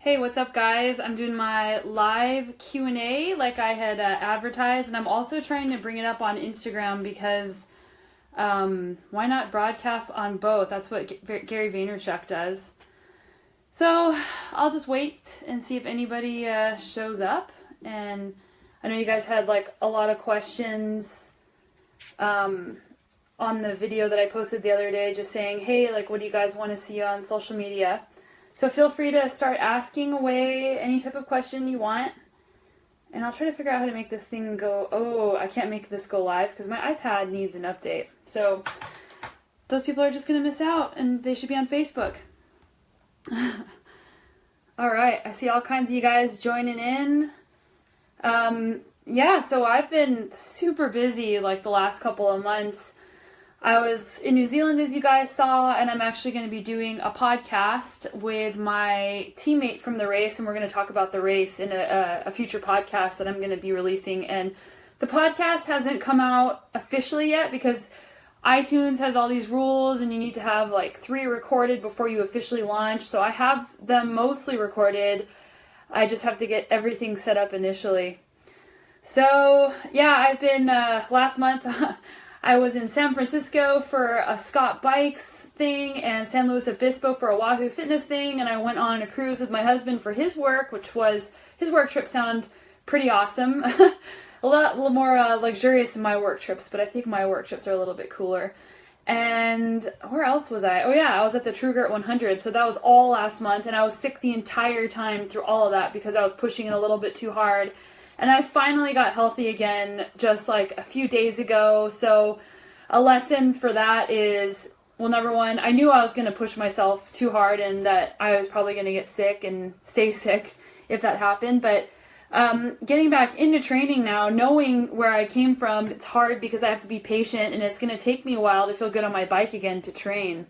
Hey, what's up guys? I'm doing my live Q&A like I had advertised, and I'm also trying to bring it up on Instagram because why not broadcast on both? That's what Gary Vaynerchuk does. So I'll just wait and see if anybody shows up. And I know you guys had like a lot of questions on the video that I posted the other day, just saying, hey, like what do you guys want to see on social media? So feel free to start asking away any type of question you want. And I'll try to figure out how to make this thing go. Oh, I can't make this go live because my iPad needs an update. So those people are just going to miss out and they should be on Facebook. All right. I see all kinds of you guys joining in. Yeah, so I've been super busy like the last couple of months. I was in New Zealand, as you guys saw, and I'm actually going to be doing a podcast with my teammate from the race, and we're going to talk about the race in a future podcast that I'm going to be releasing. And the podcast hasn't come out officially yet because iTunes has all these rules, and you need to have like 3 recorded before you officially launch. So I have them mostly recorded. I just have to get everything set up initially. So yeah, I've been last month. I was in San Francisco for a Scott Bikes thing and San Luis Obispo for a Wahoo fitness thing, and I went on a cruise with my husband for his work, which was, his work trip sounded pretty awesome. a little more luxurious than my work trips, but I think my work trips are a little bit cooler. And where else was I? Oh yeah, I was at the Trugert 100, so that was all last month, and I was sick the entire time through all of that because I was pushing it a little bit too hard. And I finally got healthy again just like a few days ago. So a lesson for that is, well, number one, I knew I was going to push myself too hard and that I was probably going to get sick and stay sick if that happened. But getting back into training now, knowing where I came from, it's hard because I have to be patient and it's going to take me a while to feel good on my bike again to train.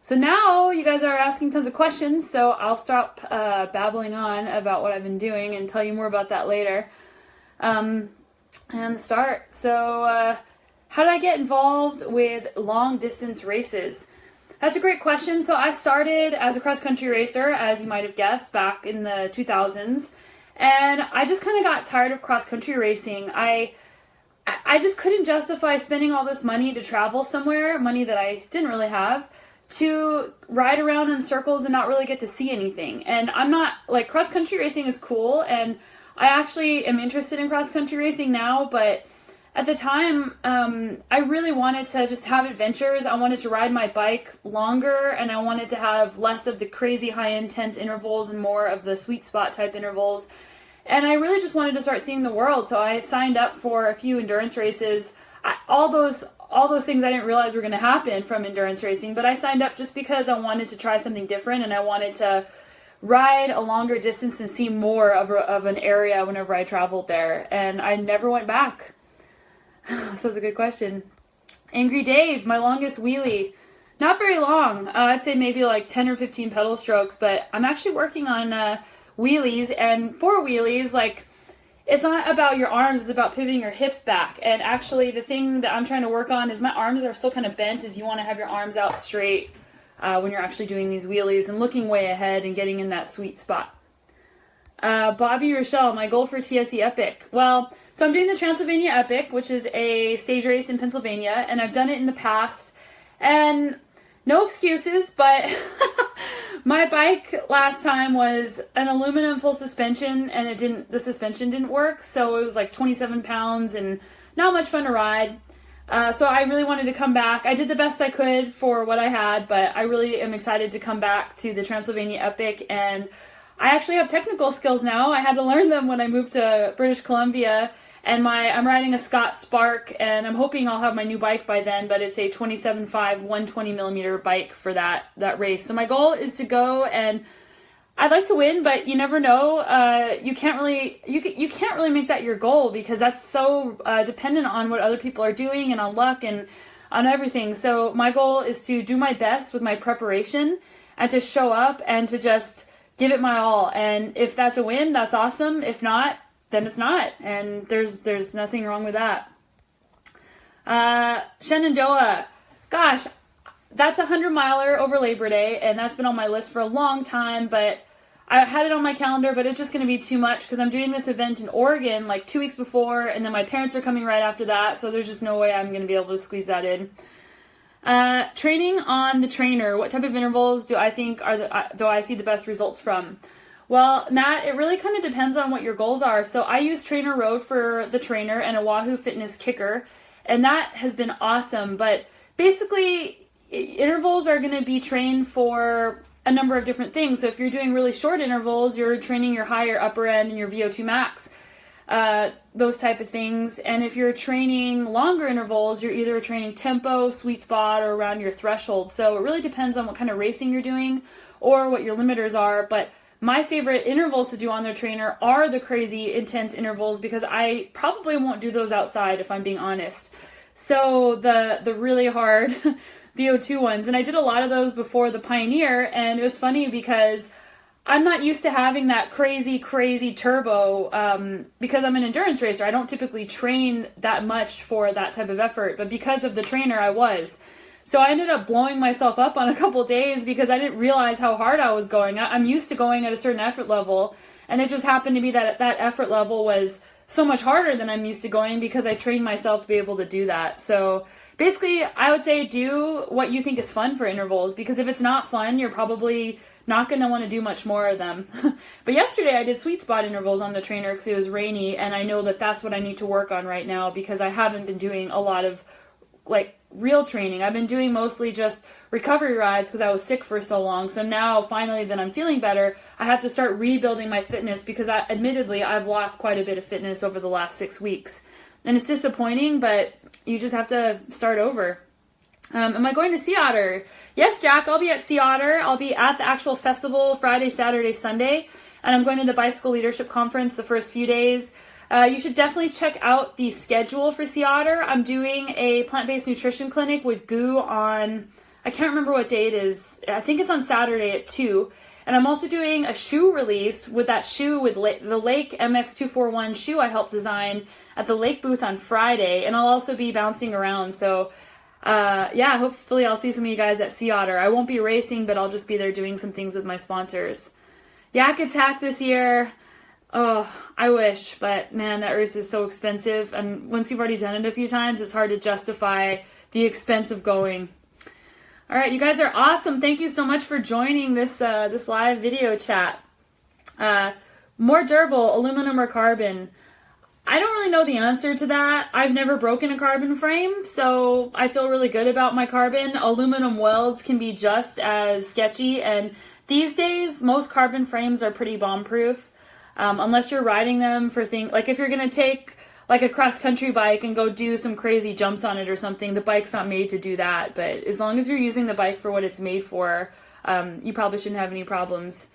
So now you guys are asking tons of questions, so I'll stop babbling on about what I've been doing and tell you more about that later. And start. So how did I get involved with long distance races? That's a great question. So I started as a cross-country racer, as you might have guessed, back in the 2000s. And I just kind of got tired of cross-country racing. I just couldn't justify spending all this money to travel somewhere, money that I didn't really have, to ride around in circles and not really get to see anything. And I'm not, like, cross-country racing is cool, and I actually am interested in cross-country racing now, but at the time, I really wanted to just have adventures. I wanted to ride my bike longer, and I wanted to have less of the crazy high-intense intervals and more of the sweet spot type intervals. And I really just wanted to start seeing the world, so I signed up for a few endurance races. All those things I didn't realize were going to happen from endurance racing, but I signed up just because I wanted to try something different, and I wanted to ride a longer distance and see more of an area whenever I traveled there. And I never went back. So that's a good question. Angry Dave, my longest wheelie. Not very long. I'd say maybe like 10 or 15 pedal strokes, but I'm actually working on wheelies. And for wheelies, like, it's not about your arms, it's about pivoting your hips back. And actually the thing that I'm trying to work on is my arms are still kind of bent, is you want to have your arms out straight when you're actually doing these wheelies and looking way ahead and getting in that sweet spot. Bobby Rochelle, my goal for TSE Epic. Well, so I'm doing the Transylvania Epic, which is a stage race in Pennsylvania, and I've done it in the past. And no excuses, but my bike last time was an aluminum full suspension, and the suspension didn't work, so it was like 27 pounds and not much fun to ride. So I really wanted to come back. I did the best I could for what I had, but I really am excited to come back to the Transylvania Epic, and I actually have technical skills now. I had to learn them when I moved to British Columbia, and I'm riding a Scott Spark, and I'm hoping I'll have my new bike by then, but it's a 27.5 120 millimeter bike for that race. So my goal is to go, and I'd like to win, but you never know. You can't really make that your goal because that's so dependent on what other people are doing and on luck and on everything. So my goal is to do my best with my preparation and to show up and to just give it my all. And if that's a win, that's awesome. If not, then it's not. And there's nothing wrong with that. Shenandoah, gosh, that's a 100-miler over Labor Day, and that's been on my list for a long time, but I had it on my calendar, but it's just going to be too much because I'm doing this event in Oregon like 2 weeks before, and then my parents are coming right after that, so there's just no way I'm going to be able to squeeze that in. Training on the trainer. What type of intervals do I think do I see the best results from? Well, Matt, it really kind of depends on what your goals are. So I use Trainer Road for the trainer and a Wahoo Fitness kicker, and that has been awesome. But basically, intervals are going to be trained for a number of different things. So if you're doing really short intervals, you're training your higher upper end and your VO2 max, those type of things. And if you're training longer intervals, you're either training tempo, sweet spot, or around your threshold. So it really depends on what kind of racing you're doing or what your limiters are. But my favorite intervals to do on their trainer are the crazy intense intervals because I probably won't do those outside if I'm being honest. So the really hard VO2 ones, and I did a lot of those before the Pioneer, and it was funny because I'm not used to having that crazy turbo because I'm an endurance racer. I don't typically train that much for that type of effort, but because of the trainer I was. So I ended up blowing myself up on a couple days because I didn't realize how hard I was going. I'm used to going at a certain effort level, and it just happened to be that that effort level was so much harder than I'm used to going because I trained myself to be able to do that. So basically, I would say do what you think is fun for intervals, because if it's not fun, you're probably not going to want to do much more of them. But yesterday I did sweet spot intervals on the trainer because it was rainy, and I know that that's what I need to work on right now because I haven't been doing a lot of like real training. I've been doing mostly just recovery rides because I was sick for so long. So now finally that I'm feeling better, I have to start rebuilding my fitness because admittedly I've lost quite a bit of fitness over the last 6 weeks. And it's disappointing, but you just have to start over. Am I going to Sea Otter? Yes, Jack, I'll be at Sea Otter. I'll be at the actual festival Friday, Saturday, Sunday. And I'm going to the Bicycle Leadership Conference the first few days. You should definitely check out the schedule for Sea Otter. I'm doing a plant-based nutrition clinic with Goo on, I can't remember what day it is. I think it's on Saturday at 2. And I'm also doing a shoe release with that shoe with the Lake MX241 shoe I helped design at the Lake booth on Friday. And I'll also be bouncing around. So yeah, hopefully I'll see some of you guys at Sea Otter. I won't be racing, but I'll just be there doing some things with my sponsors. Yak Attack this year. Oh, I wish, but man, that race is so expensive, and once you've already done it a few times, it's hard to justify the expense of going. All right, you guys are awesome. Thank you so much for joining this this live video chat. More durable, aluminum or carbon? I don't really know the answer to that. I've never broken a carbon frame, so I feel really good about my carbon. Aluminum welds can be just as sketchy, and these days, most carbon frames are pretty bomb-proof. Unless you're riding them for things, like if you're going to take like a cross-country bike and go do some crazy jumps on it or something, the bike's not made to do that. But as long as you're using the bike for what it's made for, you probably shouldn't have any problems.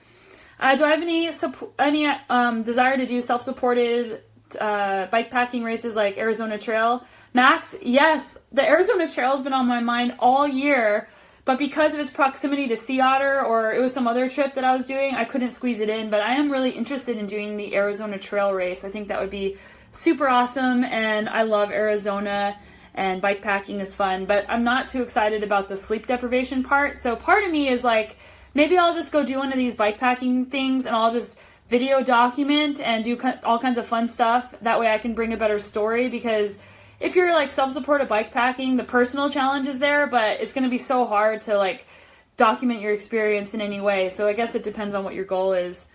Do I have any desire to do self-supported bike packing races like Arizona Trail? Max, yes, the Arizona Trail has been on my mind all year. But because of its proximity to Sea Otter, or it was some other trip that I was doing, I couldn't squeeze it in. But I am really interested in doing the Arizona Trail race. I think that would be super awesome, and I love Arizona, and bike packing is fun. But I'm not too excited about the sleep deprivation part. So part of me is like, maybe I'll just go do one of these bike packing things, and I'll just video document and do all kinds of fun stuff. That way I can bring a better story, because if you're like self-supported bike packing, the personal challenge is there, but it's going to be so hard to like document your experience in any way. So I guess it depends on what your goal is.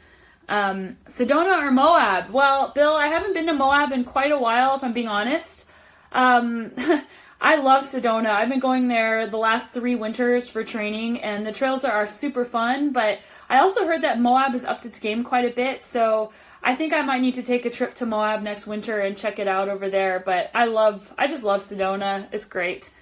Sedona or Moab? Well, Bill, I haven't been to Moab in quite a while, if I'm being honest. I love Sedona. I've been going there the last 3 winters for training, and the trails are super fun, but I also heard that Moab has upped its game quite a bit, so I think I might need to take a trip to Moab next winter and check it out over there. But I just love Sedona. It's great.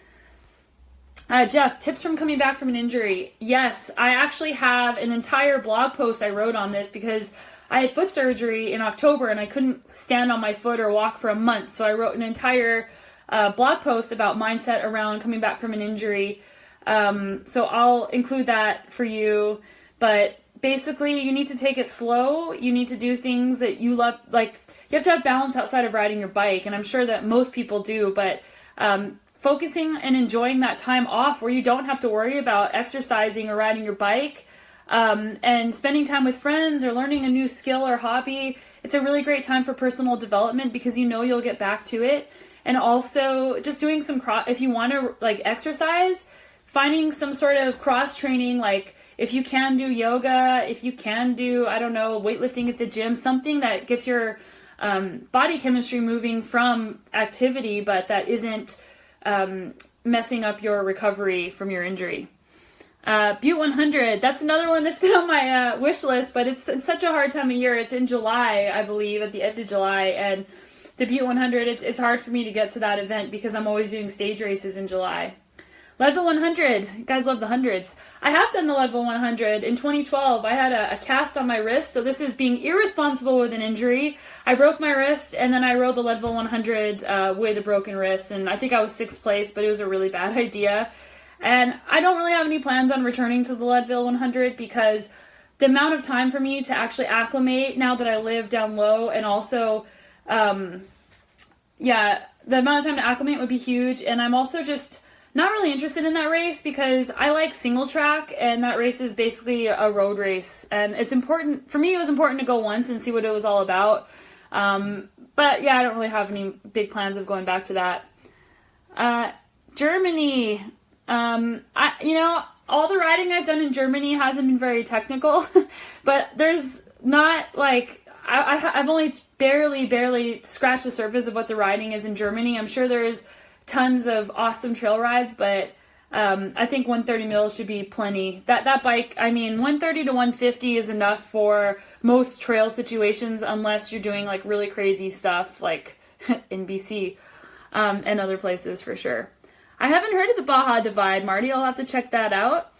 Jeff, tips from coming back from an injury. Yes, I actually have an entire blog post I wrote on this because I had foot surgery in October and I couldn't stand on my foot or walk for a month. So I wrote an entire blog post about mindset around coming back from an injury. So I'll include that for you. But basically, you need to take it slow. You need to do things that you love. Like, you have to have balance outside of riding your bike, and I'm sure that most people do, but focusing and enjoying that time off where you don't have to worry about exercising or riding your bike, and spending time with friends or learning a new skill or hobby. It's a really great time for personal development because you know you'll get back to it. And also just doing some if you want to like exercise, finding some sort of cross training, like if you can do yoga, if you can do, I don't know, weightlifting at the gym, something that gets your body chemistry moving from activity, but that isn't messing up your recovery from your injury. Butte 100, that's another one that's been on my wish list, but it's such a hard time of year. It's in July, I believe, at the end of July, and the Butte 100, it's hard for me to get to that event because I'm always doing stage races in July. Leadville 100, you guys love the hundreds. I have done the Leadville 100. In 2012, I had a cast on my wrist, so this is being irresponsible with an injury. I broke my wrist, and then I rode the Leadville 100 with a broken wrist, and I think I was 6th place, but it was a really bad idea. And I don't really have any plans on returning to the Leadville 100 because the amount of time for me to actually acclimate now that I live down low, and also, the amount of time to acclimate would be huge. And I'm also just not really interested in that race because I like single track, and that race is basically a road race. And it's important, for me it was important to go once and see what it was all about. But yeah, I don't really have any big plans of going back to that. Germany. All the riding I've done in Germany hasn't been very technical, but there's not like, I've only barely scratched the surface of what the riding is in Germany. I'm sure there's tons of awesome trail rides, but I think 130 mils should be plenty. That bike, 130 to 150 is enough for most trail situations, unless you're doing like really crazy stuff like in BC and other places for sure. I haven't heard of the Baja Divide, Marty. I'll have to check that out.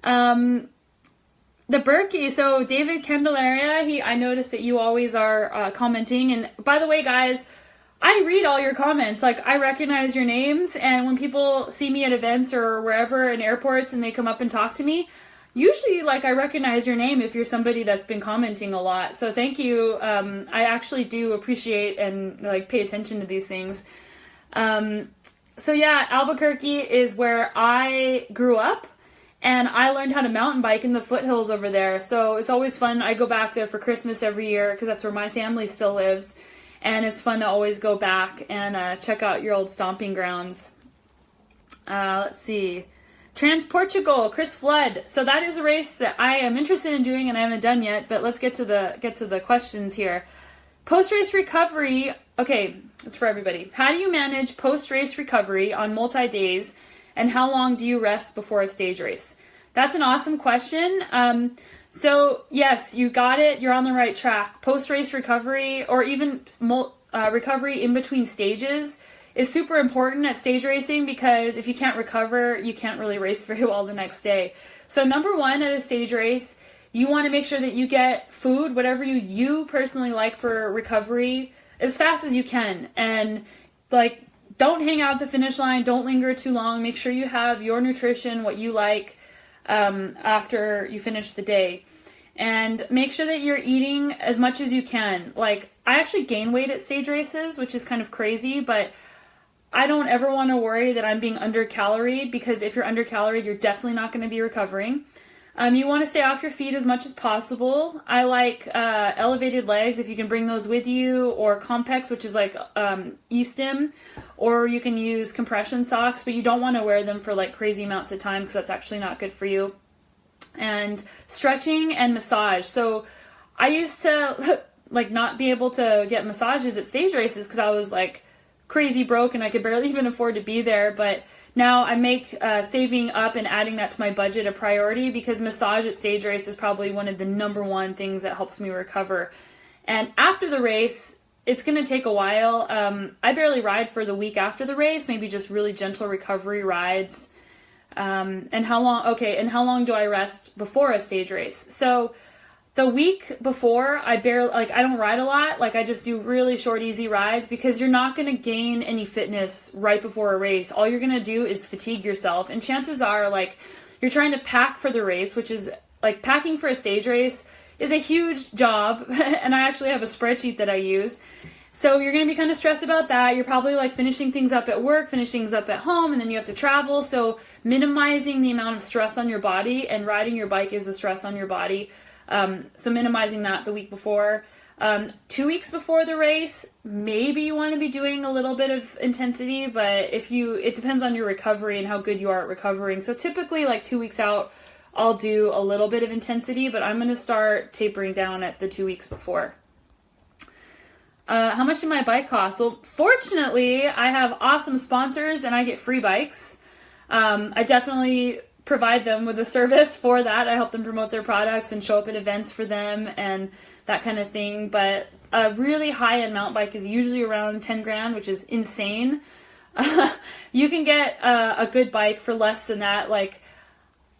The Berkey, so David Candelaria, I noticed that you always are commenting. And by the way, guys, I read all your comments. Like, I recognize your names, and when people see me at events or wherever in airports and they come up and talk to me, usually, like, I recognize your name if you're somebody that's been commenting a lot. So thank you. I actually do appreciate and, like, pay attention to these things. So yeah, Albuquerque is where I grew up, and I learned how to mountain bike in the foothills over there. So it's always fun. I go back there for Christmas every year because that's where my family still lives. And it's fun to always go back and check out your old stomping grounds. Let's see. Trans-Portugal, Chris Flood. So that is a race that I am interested in doing and I haven't done yet, but let's get to the questions here. Post-race recovery. Okay, it's for everybody. How do you manage post-race recovery on multi-days, and how long do you rest before a stage race? That's an awesome question. So yes, you got it. You're on the right track. Post-race recovery, or even recovery in between stages, is super important at stage racing because if you can't recover, you can't really race very well the next day. So number one at a stage race, you want to make sure that you get food, whatever you personally like for recovery, as fast as you can. And like, don't hang out at the finish line. Don't linger too long. Make sure you have your nutrition, what you like, after you finish the day. And make sure that you're eating as much as you can. Like, I actually gain weight at stage races, which is kind of crazy, but I don't ever want to worry that I'm being undercaloried, because if you're undercaloried, you're definitely not going to be recovering. You want to stay off your feet as much as possible. I like elevated legs, if you can bring those with you, or Compex, which is like E-stim, or you can use compression socks, but you don't want to wear them for like crazy amounts of time because that's actually not good for you. And stretching and massage. So I used to like not be able to get massages at stage races because I was like crazy broke and I could barely even afford to be there, but now I make saving up and adding that to my budget a priority, because massage at stage race is probably one of the number one things that helps me recover. And after the race, it's going to take a while. I barely ride for the week after the race, maybe just really gentle recovery rides. And how long do I rest before a stage race? So the week before, I don't ride a lot. Like, I just do really short, easy rides, because you're not going to gain any fitness right before a race. All you're going to do is fatigue yourself. And chances are, like, you're trying to pack for the race, which is, like, packing for a stage race is a huge job. And I actually have a spreadsheet that I use. So you're going to be kind of stressed about that. You're probably like finishing things up at work, finishing things up at home, and then you have to travel. So minimizing the amount of stress on your body, and riding your bike is a stress on your body. So minimizing that the week before. 2 weeks before the race, maybe you want to be doing a little bit of intensity, but it depends on your recovery and how good you are at recovering. So typically like 2 weeks out, I'll do a little bit of intensity, but I'm going to start tapering down at the 2 weeks before. How much did my bike cost? Well, fortunately, I have awesome sponsors and I get free bikes. I definitely provide them with a service for that. I help them promote their products and show up at events for them and that kind of thing. But a really high-end mountain bike is usually around 10 grand, which is insane. You can get a good bike for less than that. Like,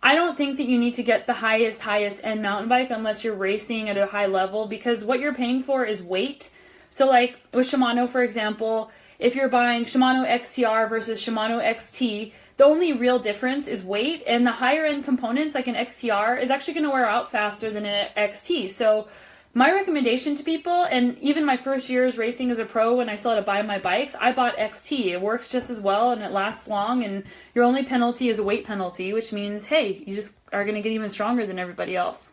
I don't think that you need to get the highest end mountain bike unless you're racing at a high level, because what you're paying for is weight. So like with Shimano, for example, if you're buying Shimano XTR versus Shimano XT, the only real difference is weight, and the higher end components like an XTR is actually going to wear out faster than an XT. So my recommendation to people, and even my first years racing as a pro when I still had to buy my bikes, I bought XT. It works just as well and it lasts long, and your only penalty is a weight penalty, which means, hey, you just are going to get even stronger than everybody else.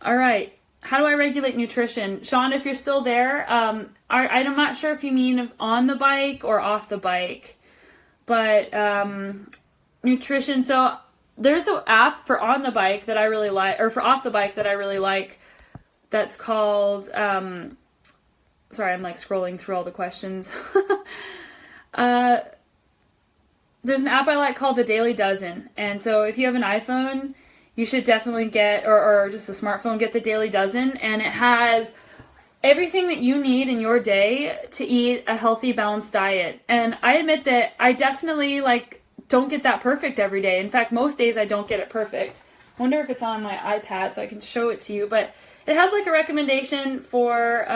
All right. How do I regulate nutrition? Sean, if you're still there, I'm not sure if you mean on the bike or off the bike, but nutrition. So there's an app for on the bike that I really like, or for off the bike that I really like, that's called, sorry, I'm like scrolling through all the questions. There's an app I like called the Daily Dozen. And so if you have an iPhone, you should definitely get, or just a smartphone, get the Daily Dozen, and it has everything that you need in your day to eat a healthy, balanced diet. And I admit that I definitely don't get that perfect every day. In fact, most days I don't get it perfect. I wonder if it's on my iPad so I can show it to you, but it has like a recommendation for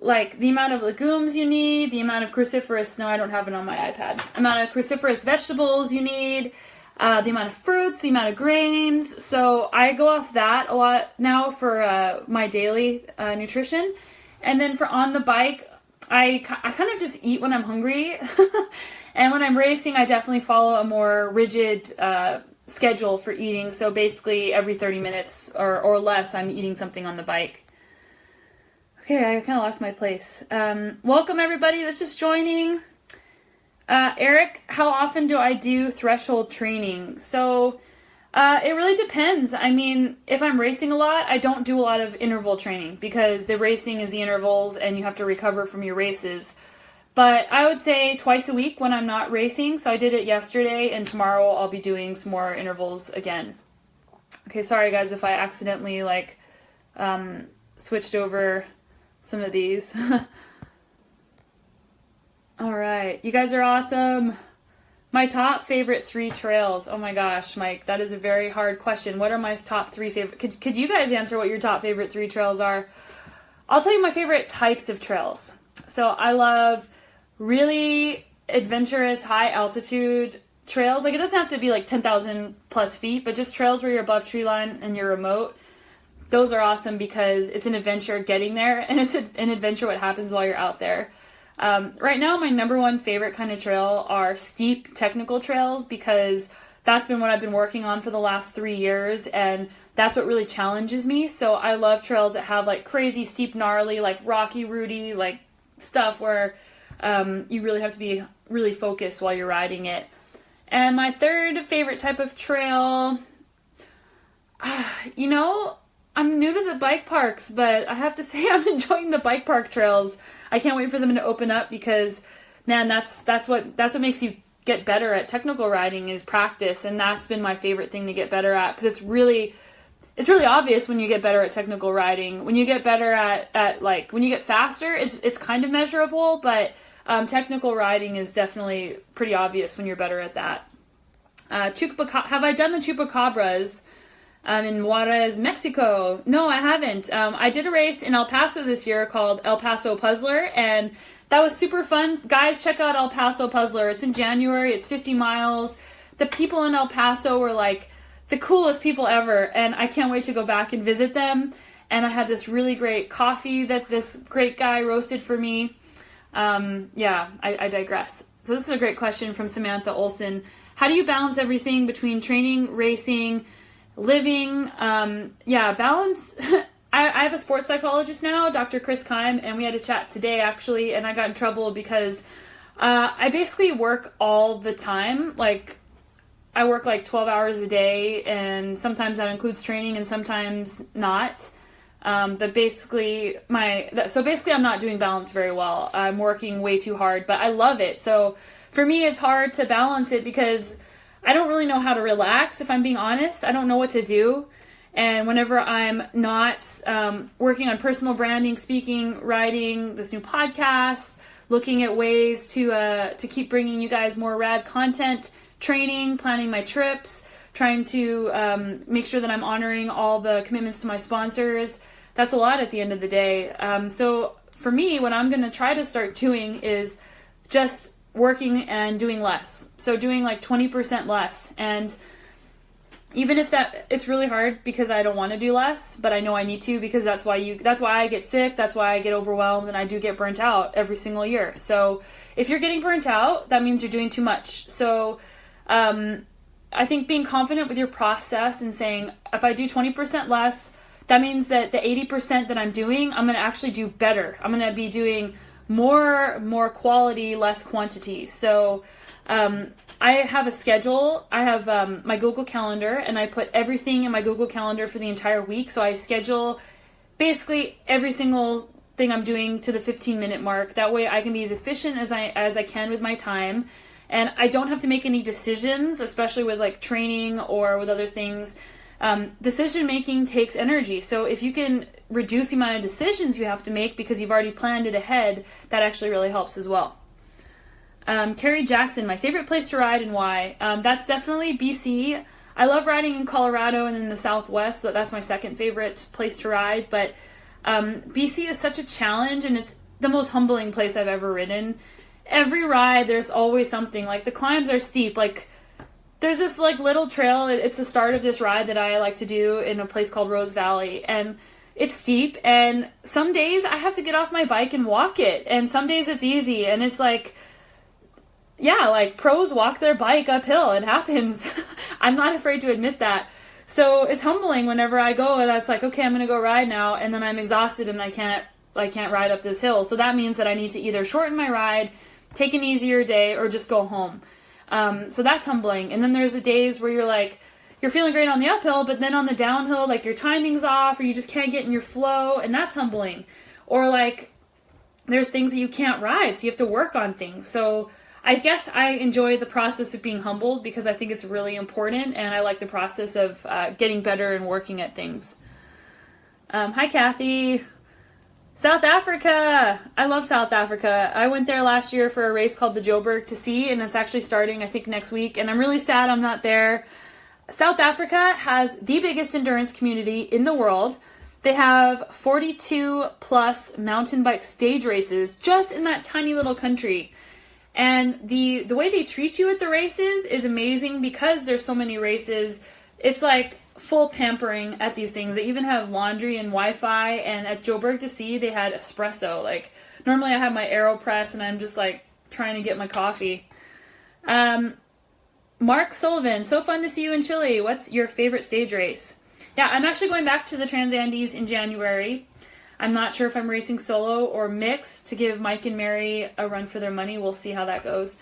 like the amount of legumes you need, the amount of cruciferous, no, I don't have it on my iPad, amount of cruciferous vegetables you need, the amount of fruits, the amount of grains. So I go off that a lot now for my daily nutrition. And then for on the bike, I kind of just eat when I'm hungry. And when I'm racing, I definitely follow a more rigid schedule for eating. So basically every 30 minutes or less, I'm eating something on the bike. Okay, I kind of lost my place. Welcome everybody that's just joining. Eric, how often do I do threshold training? So it really depends. I mean, if I'm racing a lot, I don't do a lot of interval training because the racing is the intervals and you have to recover from your races. But I would say twice a week when I'm not racing. So I did it yesterday, and tomorrow I'll be doing some more intervals again. Okay, sorry guys if I accidentally switched over some of these. All right, you guys are awesome. My top favorite 3 trails. Oh my gosh, Mike, that is a very hard question. What are my top 3 favorite? Could you guys answer what your top favorite 3 trails are? I'll tell you my favorite types of trails. So I love really adventurous, high altitude trails. Like, it doesn't have to be like 10,000 plus feet, but just trails where you're above tree line and you're remote. Those are awesome because it's an adventure getting there, and it's an adventure what happens while you're out there. Right now, my number one favorite kind of trail are steep technical trails, because that's been what I've been working on for the last 3 years, and that's what really challenges me. So I love trails that have like crazy steep, gnarly, like rocky, rooty, like stuff where you really have to be really focused while you're riding it. And my third favorite type of trail, I'm new to the bike parks, but I have to say I'm enjoying the bike park trails. I can't wait for them to open up because, man, that's what makes you get better at technical riding is practice, and that's been my favorite thing to get better at, because it's really obvious when you get better at technical riding. When you get better at when you get faster, it's kind of measurable, but technical riding is definitely pretty obvious when you're better at that. Have I done the Chupacabras? In Juarez, Mexico? No, I haven't. I did a race in El Paso this year called El Paso Puzzler, and that was super fun. Guys, check out El Paso Puzzler. It's in January. It's 50 miles. The people in El Paso were like the coolest people ever, and I can't wait to go back and visit them. and I had this really great coffee that this great guy roasted for me. I digress. So this is a great question from Samantha Olson. How do you balance everything between training, racing, living? Balance. I have a sports psychologist now, Dr. Chris Kime, and we had a chat today actually, and I got in trouble because I basically work all the time. Like, I work like 12 hours a day, and sometimes that includes training and sometimes not. But basically I'm not doing balance very well. I'm working way too hard, but I love it. So for me, it's hard to balance it because I don't really know how to relax, if I'm being honest. I don't know what to do. And whenever I'm not working on personal branding, speaking, writing, this new podcast, looking at ways to keep bringing you guys more rad content, training, planning my trips, trying to make sure that I'm honoring all the commitments to my sponsors, that's a lot at the end of the day. So for me, what I'm going to try to start doing is just working and doing less. So doing like 20% less. And even if it's really hard because I don't want to do less, but I know I need to, because that's why I get sick. That's why I get overwhelmed, and I do get burnt out every single year. So if you're getting burnt out, that means you're doing too much. So, I think being confident with your process and saying, if I do 20% less, that means that the 80% that I'm doing, I'm going to actually do better. I'm going to be doing more quality, less quantity. So, I have a schedule. I have my Google Calendar, and I put everything in my Google Calendar for the entire week. So I schedule basically every single thing I'm doing to the 15-minute mark. That way I can be as efficient as I can with my time. And I don't have to make any decisions, especially with like training or with other things. Decision making takes energy. So if you can reduce the amount of decisions you have to make because you've already planned it ahead, that actually really helps as well. Carrie Jackson, my favorite place to ride and why? That's definitely BC. I love riding in Colorado and in the Southwest, so that's my second favorite place to ride. But BC is such a challenge, and it's the most humbling place I've ever ridden. Every ride, there's always something. Like, the climbs are steep. Like, there's this like little trail. It's the start of this ride that I like to do in a place called Rose Valley, and it's steep. And some days I have to get off my bike and walk it, and some days it's easy. And it's like, yeah, like pros walk their bike uphill. It happens. I'm not afraid to admit that. So it's humbling whenever I go and it's like, okay, I'm going to go ride now. And then I'm exhausted and I can't ride up this hill. So that means that I need to either shorten my ride, take an easier day, or just go home. So that's humbling. And then there's the days where you're feeling great on the uphill, but then on the downhill, like your timing's off or you just can't get in your flow, and that's humbling. Or like there's things that you can't ride, so you have to work on things. So I guess I enjoy the process of being humbled because I think it's really important, and I like the process of getting better and working at things. Hi, Kathy. South Africa! I love South Africa. I went there last year for a race called the Joburg to Sea, and it's actually starting, I think, next week, and I'm really sad I'm not there. South Africa has the biggest endurance community in the world. They have 42 plus mountain bike stage races just in that tiny little country. And the way they treat you at the races is amazing because there's so many races. It's like full pampering at these things. They even have laundry and Wi-Fi, and at Joburg to Sea they had espresso. Like, normally I have my AeroPress and I'm just like trying to get my coffee. Mark Sullivan, so fun to see you in Chile. What's your favorite stage race? Yeah, I'm actually going back to the Trans-Andes in January. I'm not sure if I'm racing solo or mixed to give Mike and Mary a run for their money. We'll see how that goes.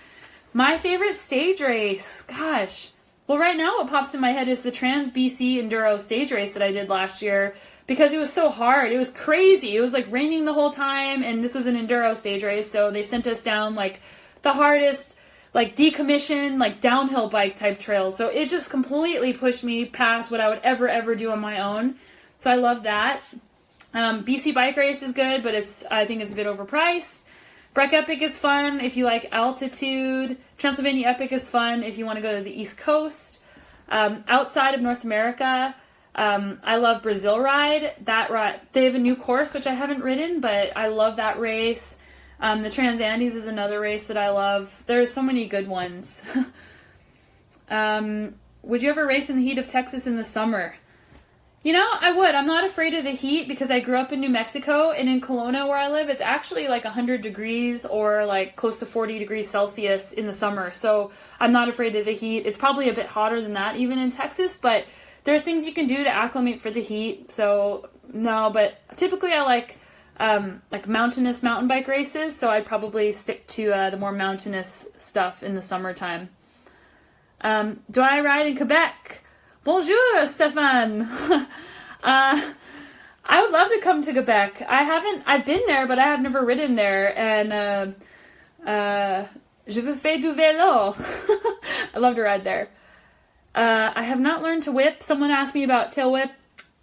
My favorite stage race, gosh. Well, right now what pops in my head is the Trans-BC Enduro stage race that I did last year because it was so hard. It was crazy. It was like raining the whole time, and this was an Enduro stage race, so they sent us down like the hardest, like decommissioned, like downhill bike type trails. So it just completely pushed me past what I would ever do on my own. So I love that. BC Bike Race is good, but I think it's a bit overpriced. Breck Epic is fun if you like altitude. Transylvania Epic is fun if you want to go to the East Coast. Outside of North America, I love Brazil Ride. That ride, they have a new course, which I haven't ridden, but I love that race. The Trans-Andes is another race that I love. There's so many good ones. Would you ever race in the heat of Texas in the summer? You know, I would. I'm not afraid of the heat because I grew up in New Mexico, and in Kelowna where I live, it's actually like 100 degrees or like close to 40 degrees Celsius in the summer. So I'm not afraid of the heat. It's probably a bit hotter than that even in Texas, but there's things you can do to acclimate for the heat. So no, but typically I like mountainous mountain bike races, so I'd probably stick to the more mountainous stuff in the summertime. Do I ride in Quebec? Bonjour, Stéphane. I would love to come to Quebec. I've been there, but I have never ridden there. And je veux faire du vélo. I love to ride there. I have not learned to whip. Someone asked me about tail whip.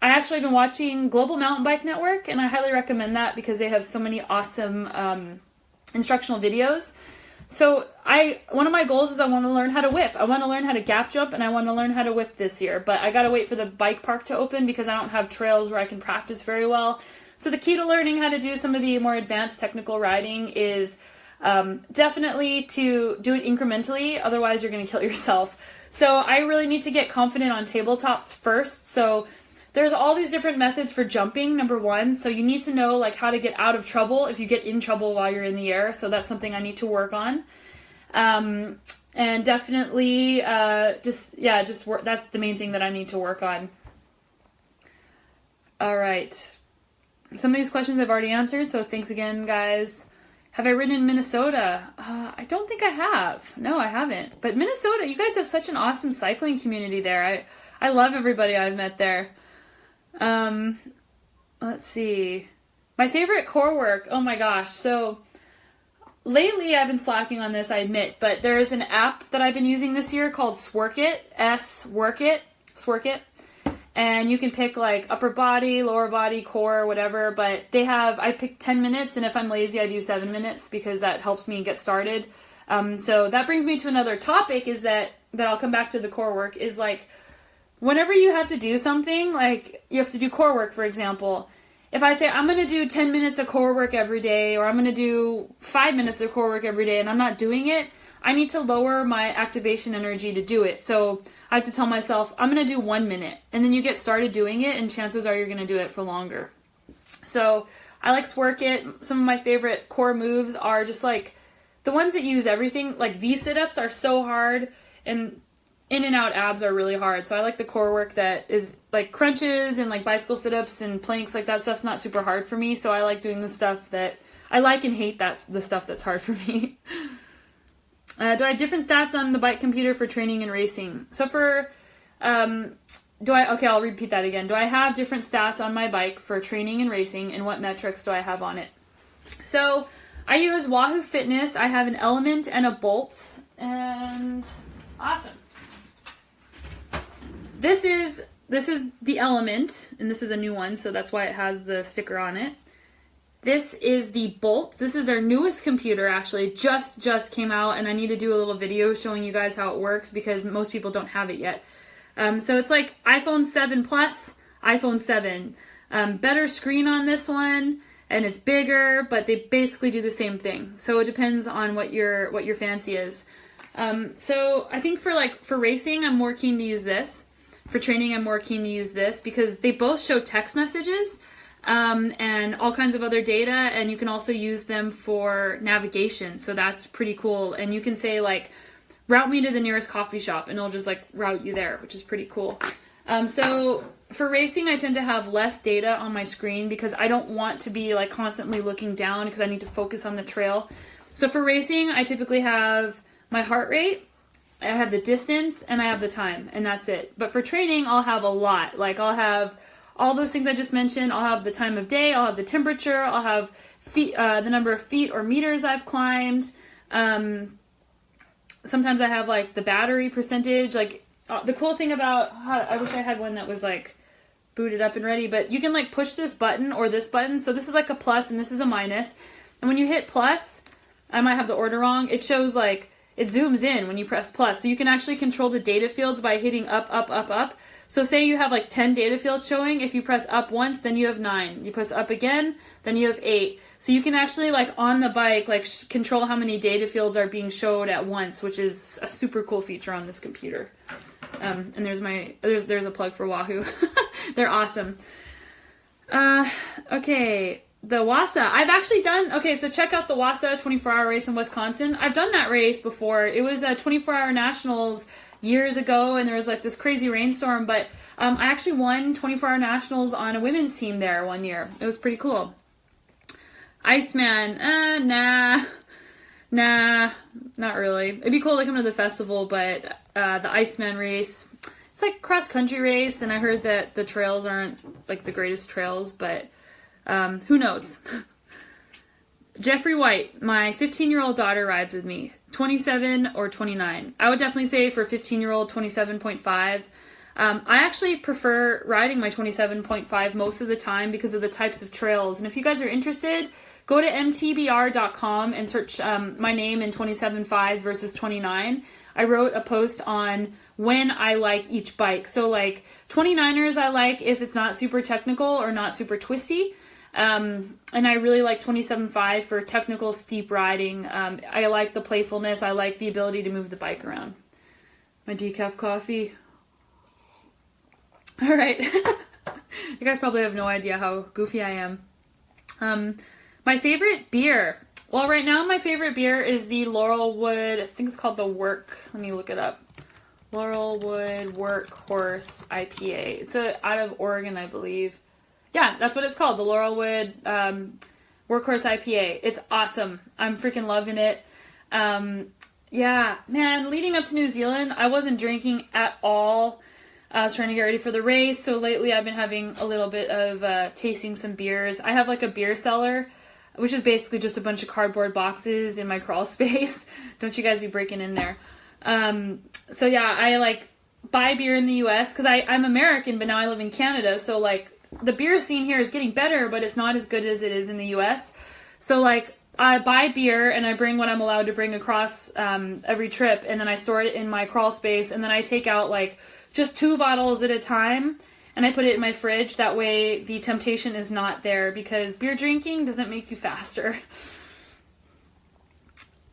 I actually have been watching Global Mountain Bike Network, and I highly recommend that because they have so many awesome instructional videos. So one of my goals is I want to learn how to whip. I want to learn how to gap jump, and I want to learn how to whip this year. But I gotta wait for the bike park to open because I don't have trails where I can practice very well. So the key to learning how to do some of the more advanced technical riding is definitely to do it incrementally. Otherwise, you're going to kill yourself. So I really need to get confident on tabletops first. So there's all these different methods for jumping, number one. So you need to know like how to get out of trouble if you get in trouble while you're in the air. So that's something I need to work on. And definitely just work. That's the main thing that I need to work on. All right. Some of these questions I've already answered. So thanks again, guys. Have I ridden in Minnesota? I don't think I have. No, I haven't. But Minnesota, you guys have such an awesome cycling community there. I love everybody I've met there. Let's see. My favorite core work. Oh my gosh. So lately I've been slacking on this, I admit, but there's an app that I've been using this year called Sworkit, Sworkit. And you can pick like upper body, lower body, core, whatever, but I pick 10 minutes, and if I'm lazy, I do 7 minutes because that helps me get started. So that brings me to another topic is that I'll come back to the core work is like, whenever you have to do something, like you have to do core work, for example, if I say I'm going to do 10 minutes of core work every day, or I'm going to do 5 minutes of core work every day, and I'm not doing it, I need to lower my activation energy to do it. So I have to tell myself, I'm going to do 1 minute, and then you get started doing it, and chances are you're going to do it for longer. So I like Sworkit. Some of my favorite core moves are just like the ones that use everything, like V sit-ups are so hard, and in and out abs are really hard. So I like the core work that is like crunches and like bicycle sit-ups and planks. Like that stuff's not super hard for me. So I like doing the stuff that I like and hate the stuff that's hard for me. Do I have different stats on the bike computer for training and racing? So for, I'll repeat that again. Do I have different stats on my bike for training and racing, and what metrics do I have on it? So I use Wahoo Fitness. I have an Element and a Bolt, and awesome. This is the Element, and this is a new one, so that's why it has the sticker on it. This is the Bolt. This is their newest computer, actually. Just came out, and I need to do a little video showing you guys how it works because most people don't have it yet. So it's like iPhone 7 Plus, iPhone 7. Better screen on this one, and it's bigger, but they basically do the same thing. So it depends on what your fancy is. So I think for racing, I'm more keen to use this. For training, I'm more keen to use this because they both show text messages. And all kinds of other data, and you can also use them for navigation, so that's pretty cool. And you can say like, route me to the nearest coffee shop, and it'll just like route you there, which is pretty cool. So for racing, I tend to have less data on my screen because I don't want to be like constantly looking down because I need to focus on the trail. So for racing, I typically have my heart rate, I have the distance, and I have the time, and that's it. But for training, I'll have a lot. Like I'll have all those things I just mentioned. I'll have the time of day, I'll have the temperature, I'll have feet, the number of feet or meters I've climbed. Sometimes I have like the battery percentage. Like the cool thing about, I wish I had one that was like booted up and ready, but you can like push this button or this button. So this is like a plus and this is a minus. And when you hit plus, I might have the order wrong, it shows like, it zooms in when you press plus. So you can actually control the data fields by hitting up, up, up, up. So say you have like 10 data fields showing. If you press up once, then you have 9. You press up again, then you have 8. So you can actually like on the bike, like control how many data fields are being showed at once, which is a super cool feature on this computer. And there's a plug for Wahoo. They're awesome. Okay, the Wassa. I've actually done, okay, so check out the Wassa 24-hour race in Wisconsin. I've done that race before. It was a 24-hour nationals years ago, and there was like this crazy rainstorm, but I actually won 24-hour nationals on a women's team there one year. It was pretty cool. Iceman, nah, not really. It'd be cool to come to the festival, but the Iceman race, it's like cross-country race, and I heard that the trails aren't like the greatest trails, but who knows? Jeffrey White, my 15-year-old daughter rides with me. 27 or 29. I would definitely say for 15-year-old, 27.5. I actually prefer riding my 27.5 most of the time because of the types of trails. And if you guys are interested, go to mtbr.com and search my name in 27.5 versus 29. I wrote a post on when I like each bike. So like 29ers I like if it's not super technical or not super twisty. And I really like 27.5 for technical steep riding. I like the playfulness. I like the ability to move the bike around. My decaf coffee. All right. You guys probably have no idea how goofy I am. My favorite beer. Well, right now my favorite beer is the Laurelwood, I think it's called the Work. Let me look it up. Laurelwood Workhorse IPA. It's out of Oregon, I believe. Yeah, that's what it's called. The Laurelwood Workhorse IPA. It's awesome. I'm freaking loving it. Yeah, man, leading up to New Zealand, I wasn't drinking at all. I was trying to get ready for the race, so lately I've been having a little bit of tasting some beers. I have like a beer cellar, which is basically just a bunch of cardboard boxes in my crawl space. Don't you guys be breaking in there. So yeah, I like buy beer in the US because I'm American, but now I live in Canada, so like the beer scene here is getting better, but it's not as good as it is in the US. So like I buy beer and I bring what I'm allowed to bring across every trip, and then I store it in my crawl space, and then I take out like just 2 bottles at a time and I put it in my fridge. That way the temptation is not there because beer drinking doesn't make you faster.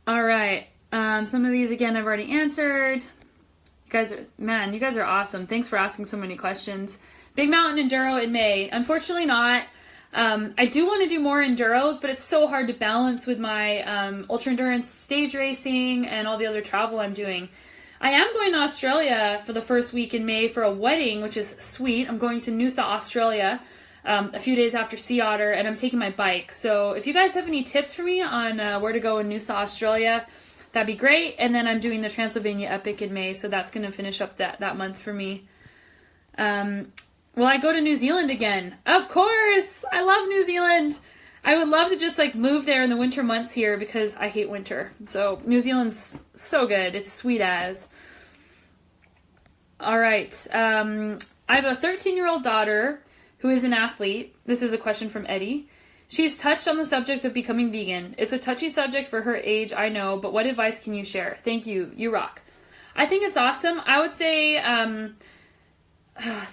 All right. Some of these again I've already answered. You guys are awesome. Thanks for asking so many questions. Big Mountain Enduro in May. Unfortunately not. I do want to do more enduros, but it's so hard to balance with my ultra endurance stage racing and all the other travel I'm doing. I am going to Australia for the first week in May for a wedding, which is sweet. I'm going to Noosa, Australia, a few days after Sea Otter, and I'm taking my bike. So if you guys have any tips for me on where to go in Noosa, Australia, that'd be great. And then I'm doing the Transylvania Epic in May, so that's going to finish up that month for me. Will I go to New Zealand again? Of course! I love New Zealand! I would love to just like move there in the winter months here because I hate winter. So New Zealand's so good. It's sweet as. All right. I have a 13-year-old daughter who is an athlete. This is a question from Eddie. She's touched on the subject of becoming vegan. It's a touchy subject for her age, I know, but what advice can you share? Thank you. You rock. I think it's awesome. I would say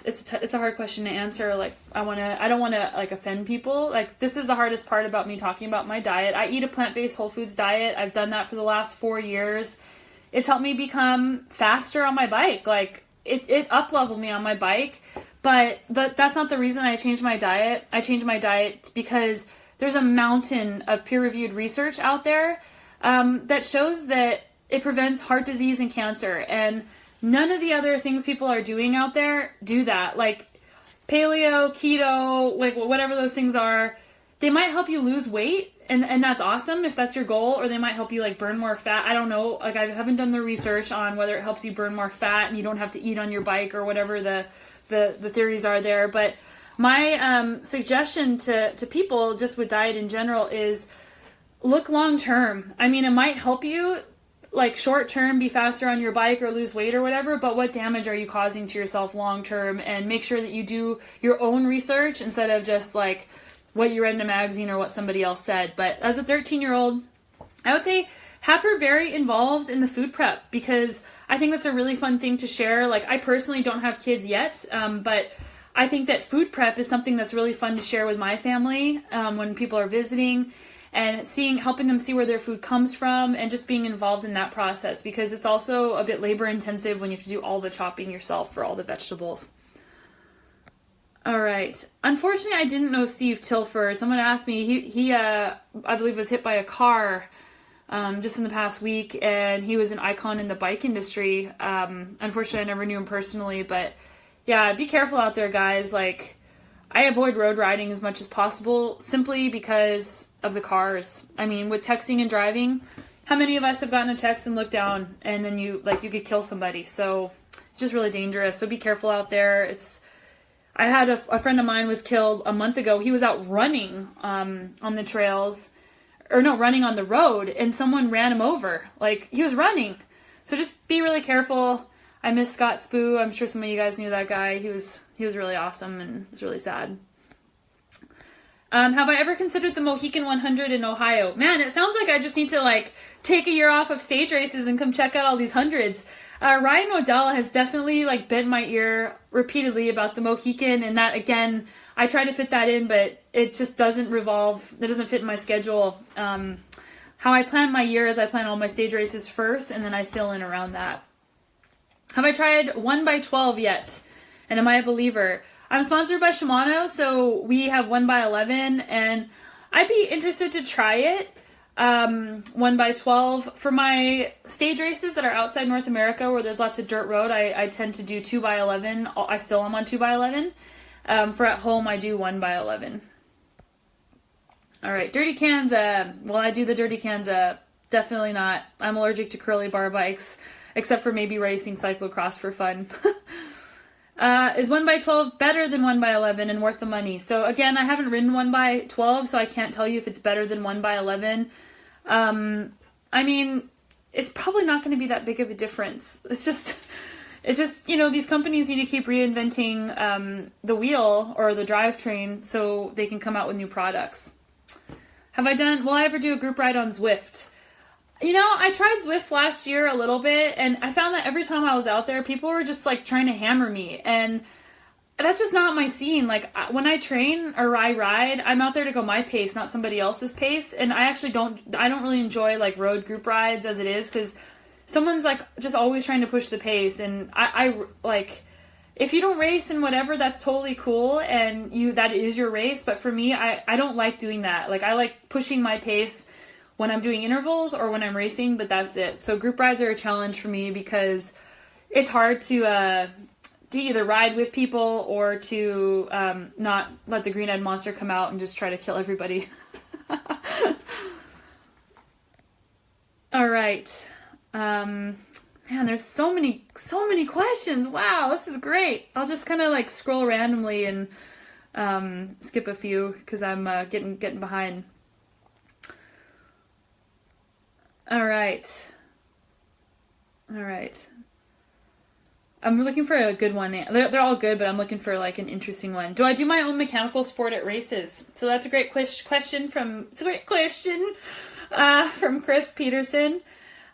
it's a hard question to answer. Like I don't want to like offend people. Like this is the hardest part about me talking about my diet. I eat a plant-based whole foods diet. I've done that for the last 4 years. It's helped me become faster on my bike. Like it up-leveled me on my bike, but that's not the reason I changed my diet. I changed my diet because there's a mountain of peer-reviewed research out there that shows that it prevents heart disease and cancer, and none of the other things people are doing out there do that. Like paleo, keto, like whatever those things are, they might help you lose weight, and that's awesome if that's your goal, or they might help you like burn more fat. I don't know. Like I haven't done the research on whether it helps you burn more fat and you don't have to eat on your bike or whatever the theories are there. But my suggestion to people just with diet in general is look long term. I mean, it might help you like short term be faster on your bike or lose weight or whatever, but what damage are you causing to yourself long term? And make sure that you do your own research instead of just like what you read in a magazine or what somebody else said. But as a 13-year-old, I would say have her very involved in the food prep, because I think that's a really fun thing to share. Like I personally don't have kids yet, but I think that food prep is something that's really fun to share with my family when people are visiting, and helping them see where their food comes from and just being involved in that process, because it's also a bit labor intensive when you have to do all the chopping yourself for all the vegetables. All right. Unfortunately, I didn't know Steve Tilford. Someone asked me. He I believe was hit by a car just in the past week, and he was an icon in the bike industry. Unfortunately, I never knew him personally, but yeah, be careful out there, guys. Like, I avoid road riding as much as possible simply because of the cars. I mean, with texting and driving, how many of us have gotten a text and looked down and then you could kill somebody? So it's just really dangerous. So be careful out there. I had a friend of mine was killed a month ago. He was out running on the trails, or no, running on the road, and someone ran him over. Like, he was running. So just be really careful. I miss Scott Spoo. I'm sure some of you guys knew that guy. He was really awesome, and it was really sad. Have I ever considered the Mohican 100 in Ohio? Man, it sounds like I just need to take a year off of stage races and come check out all these hundreds. Ryan O'Dell has definitely bent my ear repeatedly about the Mohican, and that, again, I try to fit that in, but it just doesn't revolve. It doesn't fit in my schedule. How I plan my year is I plan all my stage races first, and then I fill in around that. Have I tried 1x12 yet? And am I a believer? I'm sponsored by Shimano, so we have 1x11, and I'd be interested to try it. 1x12 for my stage races that are outside North America where there's lots of dirt road. I tend to do 2x11. I still am on 2x11. For at home, I do 1x11. All right, dirty cans. Well, I do the dirty cans. Definitely not. I'm allergic to curly bar bikes, except for maybe racing cyclocross for fun. Is 1x12 better than 1x11 and worth the money? So again, I haven't ridden 1x12, so I can't tell you if it's better than 1x11. I mean, it's probably not going to be that big of a difference. It's just, these companies need to keep reinventing the wheel or the drivetrain so they can come out with new products. Will I ever do a group ride on Zwift? I tried Zwift last year a little bit, and I found that every time I was out there, people were just trying to hammer me, and that's just not my scene. When I train or I ride, I'm out there to go my pace, not somebody else's pace, and I don't really enjoy road group rides as it is, because someone's just always trying to push the pace, and I if you don't race and whatever, that's totally cool, and that is your race, but for me, I don't like doing that. I like pushing my pace when I'm doing intervals or when I'm racing, but that's it. So group rides are a challenge for me because it's hard to either ride with people or to not let the green-eyed monster come out and just try to kill everybody. All right. Man, there's so many questions. Wow, this is great. I'll just kind of scroll randomly and skip a few because I'm getting behind. All right. I'm looking for a good one. They're all good, but I'm looking for an interesting one. Do I do my own mechanical sport at races? So that's a great question from Chris Peterson.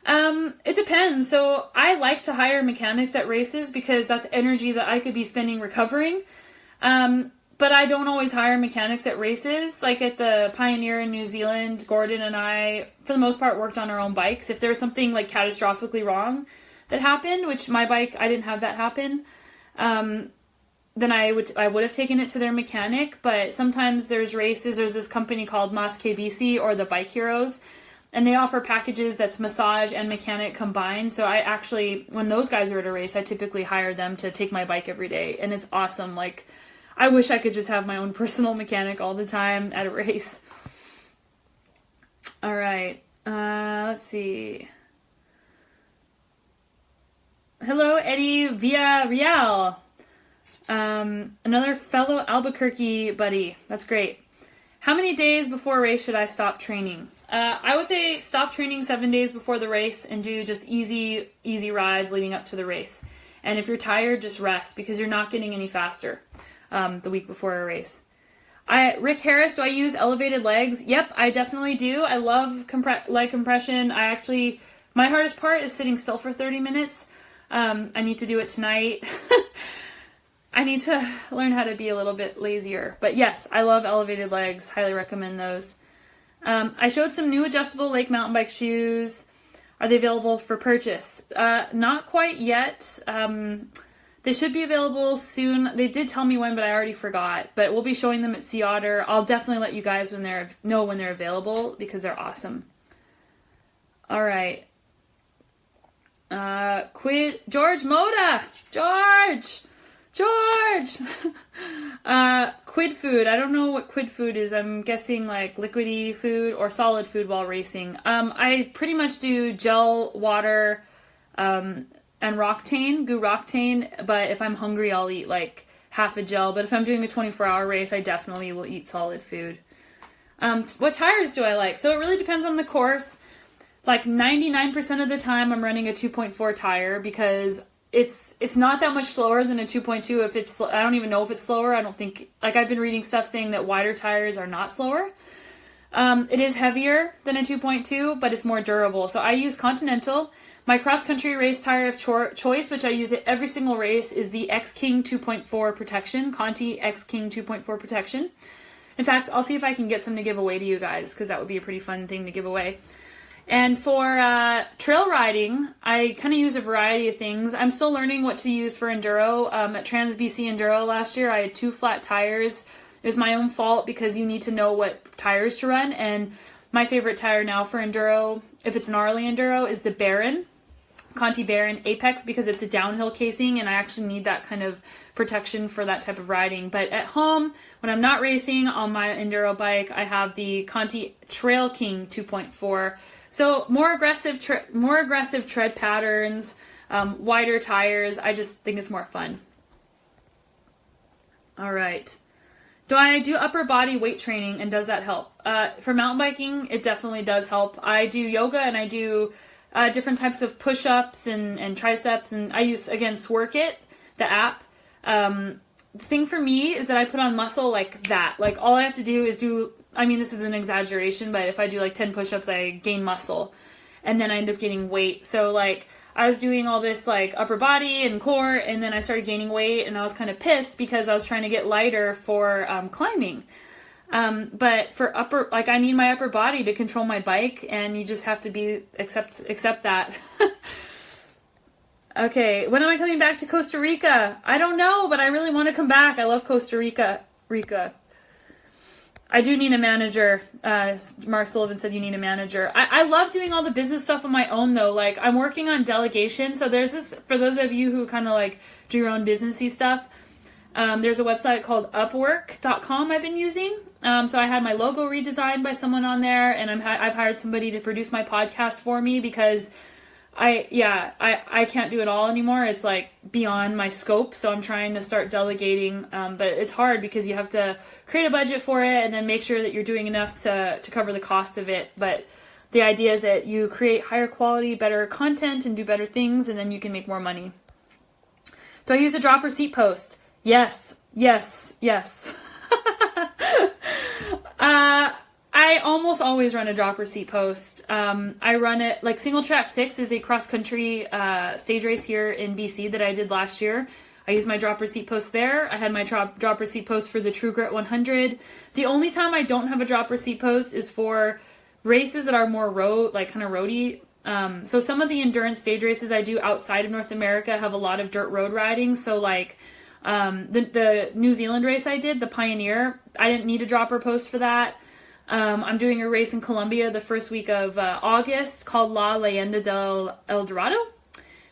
It depends. So I like to hire mechanics at races because that's energy that I could be spending recovering. But I don't always hire mechanics at races. At the Pioneer in New Zealand, Gordon and I, for the most part, worked on our own bikes. If there was something catastrophically wrong that happened, which my bike, I didn't have that happen, then I would have taken it to their mechanic. But sometimes there's races. There's this company called Mas KBC or the Bike Heroes, and they offer packages that's massage and mechanic combined. So I actually, when those guys are at a race, I typically hire them to take my bike every day, and it's awesome. I wish I could just have my own personal mechanic all the time at a race. All right. Let's see. Hello, Eddie Villarreal. Another fellow Albuquerque buddy. That's great. How many days before a race should I stop training? I would say stop training 7 days before the race and do just easy rides leading up to the race. And if you're tired, just rest because you're not getting any faster. The week before a race. Rick Harris, do I use elevated legs? Yep, I definitely do. I love leg compression. My hardest part is sitting still for 30 minutes. I need to do it tonight. I need to learn how to be a little bit lazier. But yes, I love elevated legs. Highly recommend those. I showed some new adjustable Lake mountain bike shoes. Are they available for purchase? Not quite yet. They should be available soon. They did tell me when, but I already forgot. But we'll be showing them at Sea Otter. I'll definitely let you guys know when they're available because they're awesome. All right. George Moda! George! Quid food. I don't know what quid food is. I'm guessing like liquidy food or solid food while racing. I pretty much do gel, water, and goo Roctane, but if I'm hungry, I'll eat like half a gel. But if I'm doing a 24-hour race, I definitely will eat solid food. What tires do I like? So it really depends on the course. Like 99% of the time, I'm running a 2.4 tire because it's not that much slower than a 2.2. If it's, I don't even know if it's slower. I don't think, like I've been reading stuff saying that wider tires are not slower. It is heavier than a 2.2, but it's more durable. So I use Continental. My cross-country race tire of choice, which I use at every single race, is the X-King 2.4 Protection. Conti X-King 2.4 Protection. In fact, I'll see if I can get some to give away to you guys, because that would be a pretty fun thing to give away. And for trail riding, I kind of use a variety of things. I'm still learning what to use for enduro. At Trans BC Enduro last year, I had 2 flat tires. It was my own fault because you need to know what tires to run. And my favorite tire now for enduro, if it's gnarly enduro, is the Baron. Conti Baron Apex, because it's a downhill casing and I actually need that kind of protection for that type of riding. But at home, when I'm not racing on my enduro bike, I have the Conti Trail King 2.4. So more aggressive tread patterns, wider tires. I just think it's more fun. All right. Do I do upper body weight training and does that help? For mountain biking, it definitely does help. I do yoga and I do different types of push-ups and triceps, and I use, again, Sworkit, the app. The thing for me is that I put on muscle like that. Like, all I have to do is I mean, this is an exaggeration, but if I do like 10 push-ups, I gain muscle, and then I end up gaining weight. So, like, I was doing all this, like, upper body and core, and then I started gaining weight, and I was kind of pissed because I was trying to get lighter for climbing. But for I need my upper body to control my bike, and you just have to accept that. Okay, when am I coming back to Costa Rica? I don't know, but I really want to come back. I love Costa Rica. I do need a manager. Mark Sullivan said you need a manager. I love doing all the business stuff on my own, though. Like, I'm working on delegation. So there's this, for those of you who kind of like do your own businessy stuff, there's a website called Upwork.com I've been using. So I had my logo redesigned by someone on there, and I've hired somebody to produce my podcast for me because I can't do it all anymore. It's like beyond my scope. So I'm trying to start delegating. But it's hard because you have to create a budget for it and then make sure that you're doing enough to cover the cost of it. But the idea is that you create higher quality, better content and do better things, and then you can make more money. Do I use a dropper seat post? Yes. I almost always run a dropper seat post. I run it, like Single Track 6 is a cross-country stage race here in BC that I did last year. I used my dropper seat post there. I had my dropper seat post for the True Grit 100. The only time I don't have a dropper seat post is for races that are more road, like kind of roady. So some of the endurance stage races I do outside of North America have a lot of dirt road riding. So like the New Zealand race I did, the Pioneer, I didn't need a dropper post for that. I'm doing a race in Colombia the first week of August called La Leyenda del El Dorado.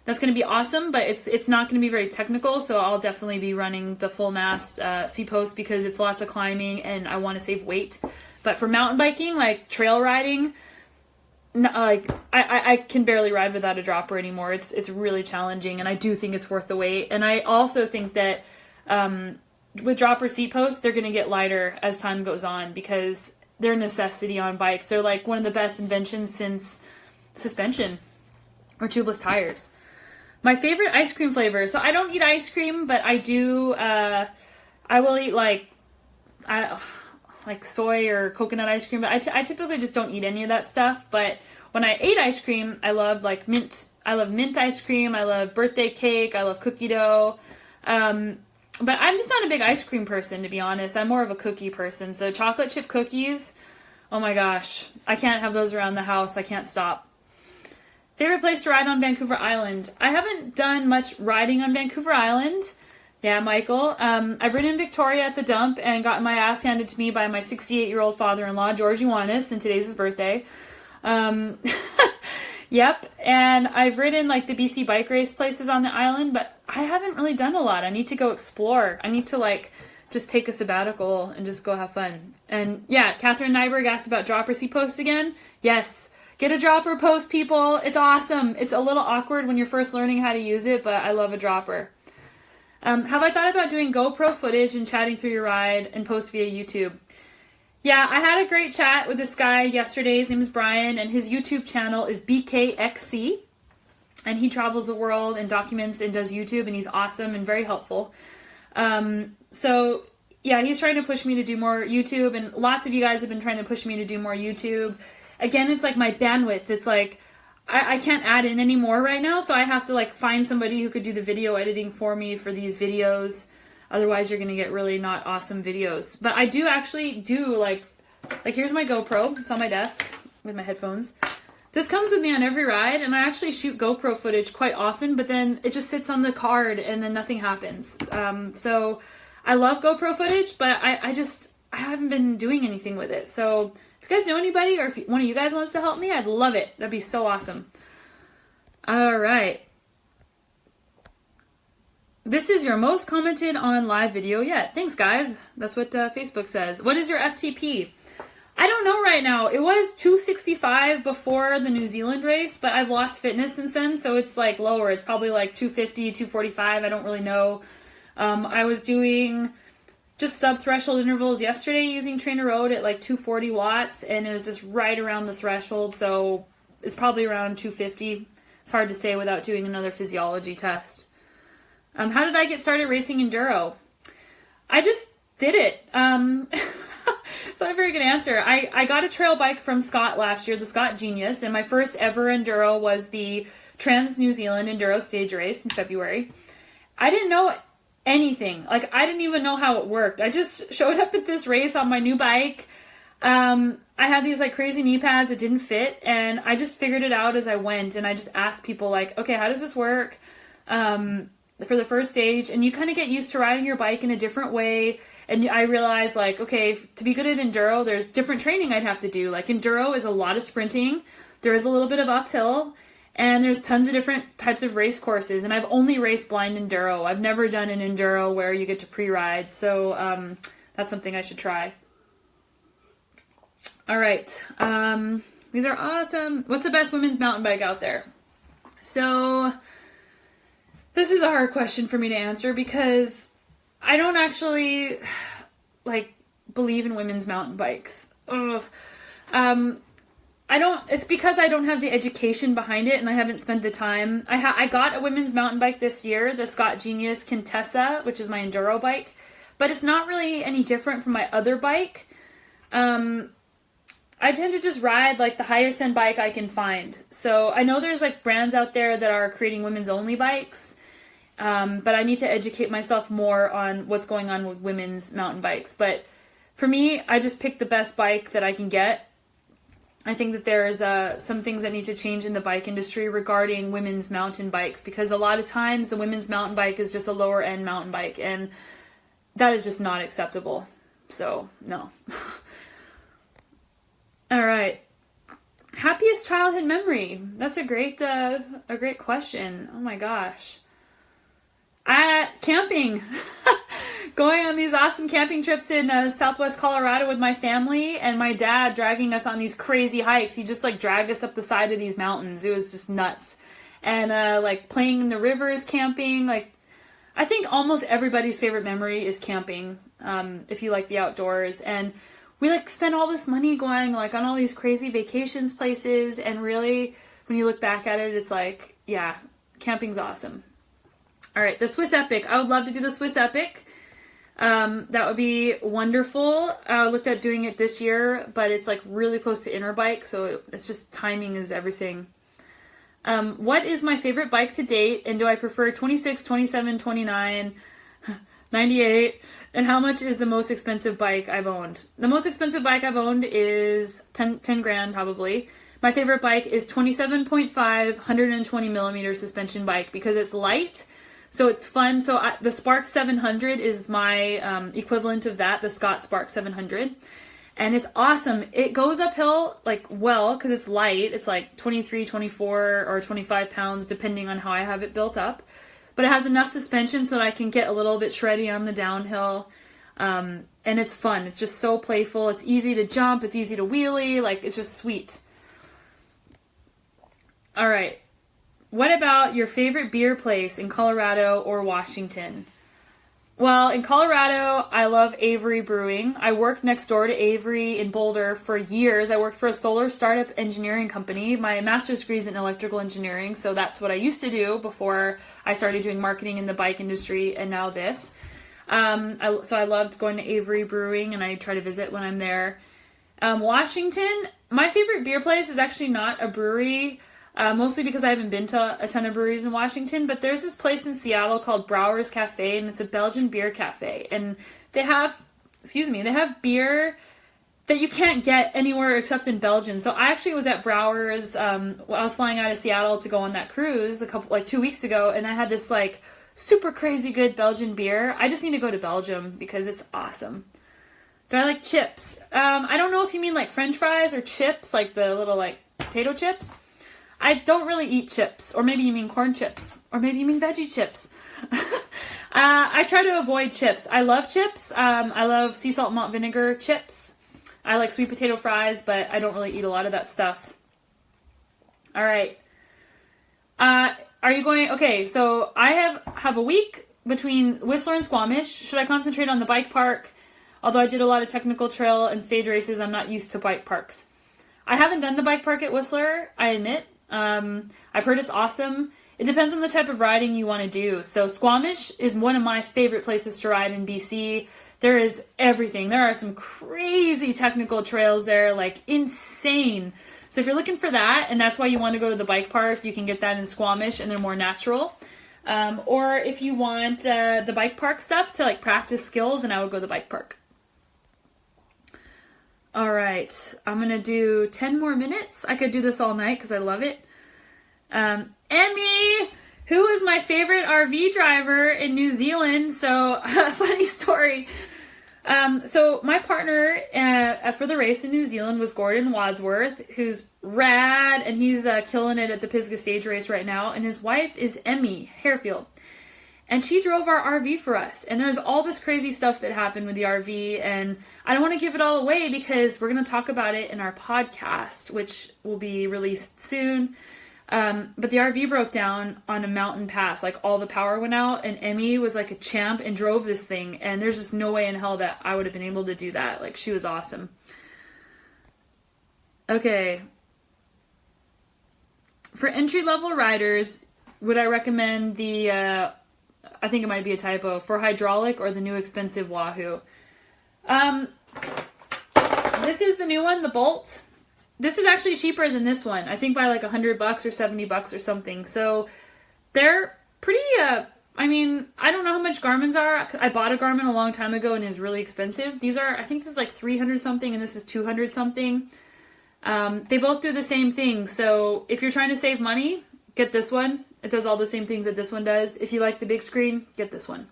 That's going to be awesome, but it's not going to be very technical, so I'll definitely be running the full mast C-post because it's lots of climbing and I want to save weight. But for mountain biking, like trail riding, like I can barely ride without a dropper anymore. It's really challenging, and I do think it's worth the wait. And I also think that with dropper seat posts, they're going to get lighter as time goes on because they're a necessity on bikes. They're like one of the best inventions since suspension or tubeless tires. My favorite ice cream flavor. So I don't eat ice cream, but I do. I will eat like soy or coconut ice cream. But I typically just don't eat any of that stuff. But when I ate ice cream, I love like mint. I love mint ice cream. I love birthday cake. I love cookie dough. But I'm just not a big ice cream person, to be honest. I'm more of a cookie person. So chocolate chip cookies, oh my gosh. I can't have those around the house. I can't stop. Favorite place to ride on Vancouver Island? I haven't done much riding on Vancouver Island. Yeah, Michael. I've ridden in Victoria at the dump and gotten my ass handed to me by my 68-year-old father-in-law, George Ioannis, and today's his birthday. Yep, and I've ridden like the BC bike race places on the island, but I haven't really done a lot. I need to go explore. I need to like just take a sabbatical and just go have fun. And yeah, Catherine Nyberg asked about dropper seatpost again. Yes, get a dropper post, people. It's awesome. It's a little awkward when you're first learning how to use it, but I love a dropper. Have I thought about doing GoPro footage and chatting through your ride and post via YouTube? Yeah, I had a great chat with this guy yesterday. His name is Brian, and his YouTube channel is BKXC. And he travels the world and documents and does YouTube, and he's awesome and very helpful. So, yeah, he's trying to push me to do more YouTube, and lots of you guys have been trying to push me to do more YouTube. Again, it's like my bandwidth. It's like, I can't add in any more right now, so I have to like find somebody who could do the video editing for me for these videos. Otherwise, you're going to get really not awesome videos. But I do actually do, like here's my GoPro. It's on my desk with my headphones. This comes with me on every ride, and I actually shoot GoPro footage quite often, but then it just sits on the card, and then nothing happens. So I love GoPro footage, but I haven't been doing anything with it. So if you guys know anybody, or if one of you guys wants to help me, I'd love it. That'd be so awesome. All right. This is your most commented on live video yet. Thanks, guys. That's what Facebook says. What is your FTP? I don't know right now. It was 265 before the New Zealand race, but I've lost fitness since then, so it's like lower. It's probably like 250, 245. I don't really know. I was doing just sub-threshold intervals yesterday using Trainer Road at like 240 watts, and it was just right around the threshold, so it's probably around 250. It's hard to say without doing another physiology test. How did I get started racing enduro? I just did it. It's not a very good answer. I got a trail bike from Scott last year, the Scott Genius, and my first ever enduro was the Trans New Zealand Enduro Stage Race in February. I didn't know anything. Like, I didn't even know how it worked. I just showed up at this race on my new bike. I had these like crazy knee pads that didn't fit, and I just figured it out as I went, and I just asked people like, okay, how does this work? For the first stage, and you kind of get used to riding your bike in a different way. And I realized like, okay, to be good at enduro, there's different training I'd have to do. Like enduro is a lot of sprinting. There is a little bit of uphill, and there's tons of different types of race courses. And I've only raced blind enduro. I've never done an enduro where you get to pre-ride. So that's something I should try. All right. These are awesome. What's the best women's mountain bike out there? So this is a hard question for me to answer because I don't actually like believe in women's mountain bikes. Ugh. It's because I don't have the education behind it and I haven't spent the time. I got a women's mountain bike this year, the Scott Genius Contessa, which is my enduro bike, but it's not really any different from my other bike. I tend to just ride like the highest end bike I can find. So I know there's like brands out there that are creating women's only bikes. But I need to educate myself more on what's going on with women's mountain bikes. But for me, I just pick the best bike that I can get. I think that there's some things that need to change in the bike industry regarding women's mountain bikes, because a lot of times the women's mountain bike is just a lower end mountain bike, and that is just not acceptable. So, no. All right. Happiest childhood memory. That's a great question. Oh my gosh. Camping. Going on these awesome camping trips in Southwest Colorado with my family, and my dad dragging us on these crazy hikes. He just like dragged us up the side of these mountains. It was just nuts. And like playing in the rivers, camping. Like, I think almost everybody's favorite memory is camping, if you like the outdoors. And we like spent all this money going like on all these crazy vacations places, and really when you look back at it, it's like, yeah, camping's awesome. All right, the Swiss Epic. I would love to do the Swiss Epic. That would be wonderful. I looked at doing it this year, but it's like really close to Interbike, so it's just timing is everything. What is my favorite bike to date, and do I prefer 26, 27, 29, 98, and how much is the most expensive bike I've owned? The most expensive bike I've owned is 10 grand probably. my favorite bike is 27.5, 120 millimeter suspension bike because it's light, so it's fun. So the Spark 700 is my equivalent of that, the Scott Spark 700. And it's awesome. It goes uphill like well because it's light. It's like 23, 24, or 25 pounds depending on how I have it built up. But it has enough suspension so that I can get a little bit shreddy on the downhill. And it's fun. It's just so playful. It's easy to jump. It's easy to wheelie. Like, it's just sweet. All right. What about your favorite beer place in Colorado or Washington? Well, in Colorado, I love Avery Brewing. I worked next door to Avery in Boulder for years. I worked for a solar startup engineering company. My master's degree is in electrical engineering, so that's what I used to do before I started doing marketing in the bike industry, and now this. So I loved going to Avery Brewing, and I try to visit when I'm there. Washington, my favorite beer place is actually not a brewery, mostly because I haven't been to a ton of breweries in Washington, but there's this place in Seattle called Brouwer's Cafe, and it's a Belgian beer cafe, and they have beer that you can't get anywhere except in Belgium. So I actually was at Brouwer's, I was flying out of Seattle to go on that cruise 2 weeks ago, and I had this like super crazy good Belgian beer. I just need to go to Belgium because it's awesome. Do I like chips? I don't know if you mean like French fries or chips, like the little like potato chips. I don't really eat chips, or maybe you mean corn chips, or maybe you mean veggie chips. I try to avoid chips. I love chips. I love sea salt malt vinegar chips. I like sweet potato fries, but I don't really eat a lot of that stuff. All right. Are you going, okay, so I have a week between Whistler and Squamish. Should I concentrate on the bike park? Although I did a lot of technical trail and stage races, I'm not used to bike parks. I haven't done the bike park at Whistler, I admit. I've heard it's awesome. It depends on the type of riding you want to do. So Squamish is one of my favorite places to ride in BC. There is everything. There are some crazy technical trails there, like insane. So if you're looking for that, and that's why you want to go to the bike park, you can get that in Squamish, and they're more natural. Or if you want the bike park stuff to like practice skills, then I would go to the bike park. All right, I'm going to do 10 more minutes. I could do this all night because I love it. Emmy, who is my favorite RV driver in New Zealand? So, funny story. So my partner for the race in New Zealand was Gordon Wadsworth, who's rad, and he's killing it at the Pisgah Stage Race right now. And his wife is Emmy Harefield. And she drove our RV for us. And there's all this crazy stuff that happened with the RV. And I don't want to give it all away because we're going to talk about it in our podcast, which will be released soon. But the RV broke down on a mountain pass. Like all the power went out. And Emmy was like a champ and drove this thing. And there's just no way in hell that I would have been able to do that. Like she was awesome. Okay. For entry-level riders, would I recommend the... I think it might be a typo, for hydraulic or the new expensive Wahoo. This is the new one, the Bolt. This is actually cheaper than this one. I think by like $100 or $70 or something. So they're pretty, I mean, I don't know how much Garmin's are. I bought a Garmin a long time ago and it's really expensive. These are, I think this is like 300 something and this is 200 something. They both do the same thing. So if you're trying to save money, get this one. It does all the same things that this one does. If you like the big screen, get this one.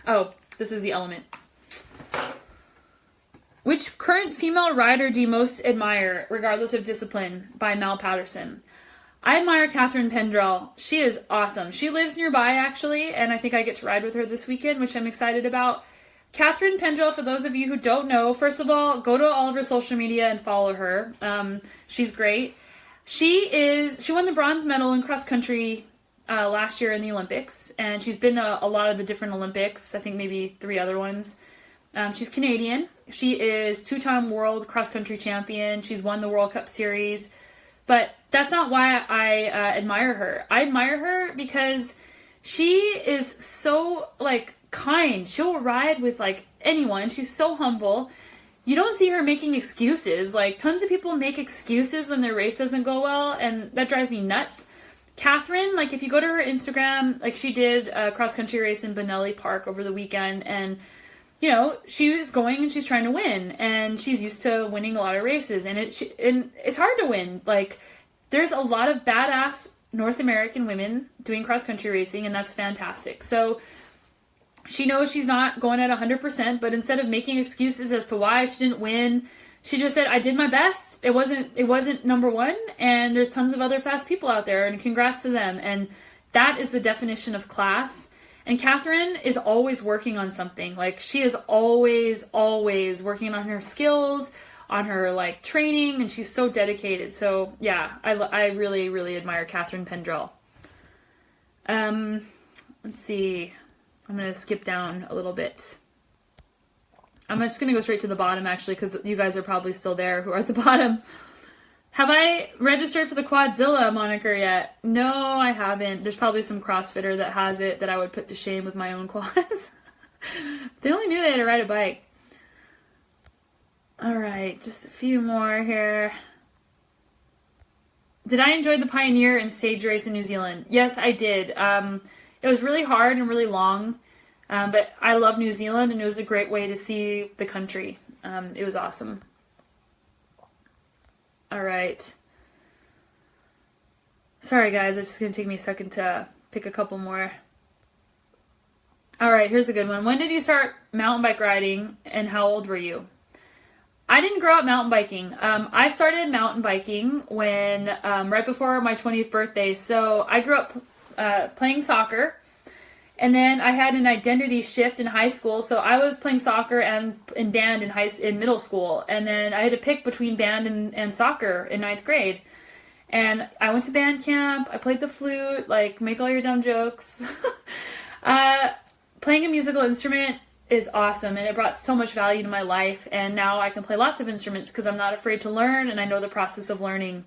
Oh, this is the Element. Which current female rider do you most admire, regardless of discipline? By Mal Patterson. I admire Catherine Pendrell. She is awesome. She lives nearby, actually, and I think I get to ride with her this weekend, which I'm excited about. Catherine Pendrell, for those of you who don't know, first of all, go to all of her social media and follow her. She's great. She won the bronze medal in cross country last year in the Olympics, and she's been to a lot of the different Olympics, I think maybe 3 other ones. She's Canadian. She is 2-time world cross country champion. She's won the World Cup Series, but that's not why I admire her. I admire her because she is so like kind. She'll ride with like anyone. She's so humble. You don't see her making excuses. Like, tons of people make excuses when their race doesn't go well, and that drives me nuts. Catherine, like, if you go to her Instagram, like, she did a cross-country race in Benelli Park over the weekend, and you know, she was going and she's trying to win, and she's used to winning a lot of races, and it's hard to win. Like, there's a lot of badass North American women doing cross-country racing, and that's fantastic. So she knows she's not going at 100%, but instead of making excuses as to why she didn't win, she just said, I did my best. It wasn't number one, and there's tons of other fast people out there, and congrats to them. And that is the definition of class. And Catherine is always working on something. Like, she is always working on her skills, on her, like, training, and she's so dedicated. So, yeah, I really, really admire Catherine Pendrell. Let's see. I'm going to skip down a little bit. I'm just going to go straight to the bottom, actually, because you guys are probably still there who are at the bottom. Have I registered for the Quadzilla moniker yet? No, I haven't. There's probably some CrossFitter that has it that I would put to shame with my own quads. They only knew they had to ride a bike. All right, just a few more here. Did I enjoy the Pioneer and Stage race in New Zealand? Yes, I did. It was really hard and really long, but I love New Zealand, and it was a great way to see the country. It was awesome. All right. Sorry, guys. It's just going to take me a second to pick a couple more. All right, here's a good one. When did you start mountain bike riding, and how old were you? I didn't grow up mountain biking. I started mountain biking when right before my 20th birthday. So I grew up playing soccer, and then I had an identity shift in high school. So I was playing soccer and in band in middle school, and then I had to pick between band and soccer in 9th grade. And I went to band camp. I played the flute, like, make all your dumb jokes. Playing a musical instrument is awesome, and it brought so much value to my life, and now I can play lots of instruments because I'm not afraid to learn, and I know the process of learning.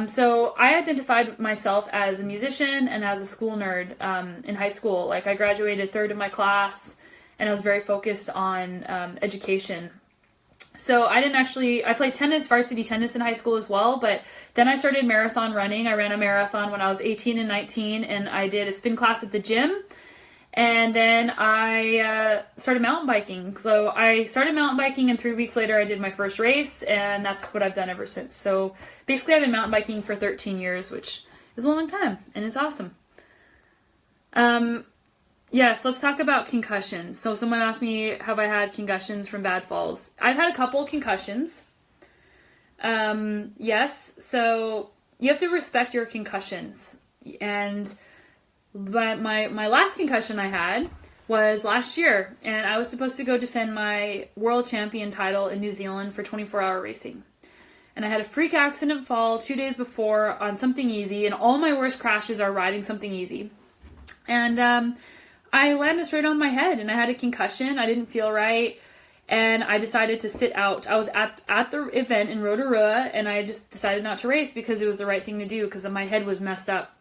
So I identified myself as a musician and as a school nerd in high school. Like, I graduated 3rd in my class, and I was very focused on education. So I played tennis, varsity tennis in high school as well, but then I started marathon running. I ran a marathon when I was 18 and 19, and I did a spin class at the gym. And then I started mountain biking. So I started mountain biking, and 3 weeks later I did my first race, and that's what I've done ever since. So basically I've been mountain biking for 13 years, which is a long time, and it's awesome. Yes, let's talk about concussions. So someone asked me, have I had concussions from bad falls? I've had a couple of concussions. Yes, so you have to respect your concussions. And but my last concussion I had was last year, and I was supposed to go defend my world champion title in New Zealand for 24-hour racing. And I had a freak accident fall 2 days before on something easy, and all my worst crashes are riding something easy. And I landed straight on my head, and I had a concussion. I didn't feel right, and I decided to sit out. I was at the event in Rotorua, and I just decided not to race because it was the right thing to do because my head was messed up.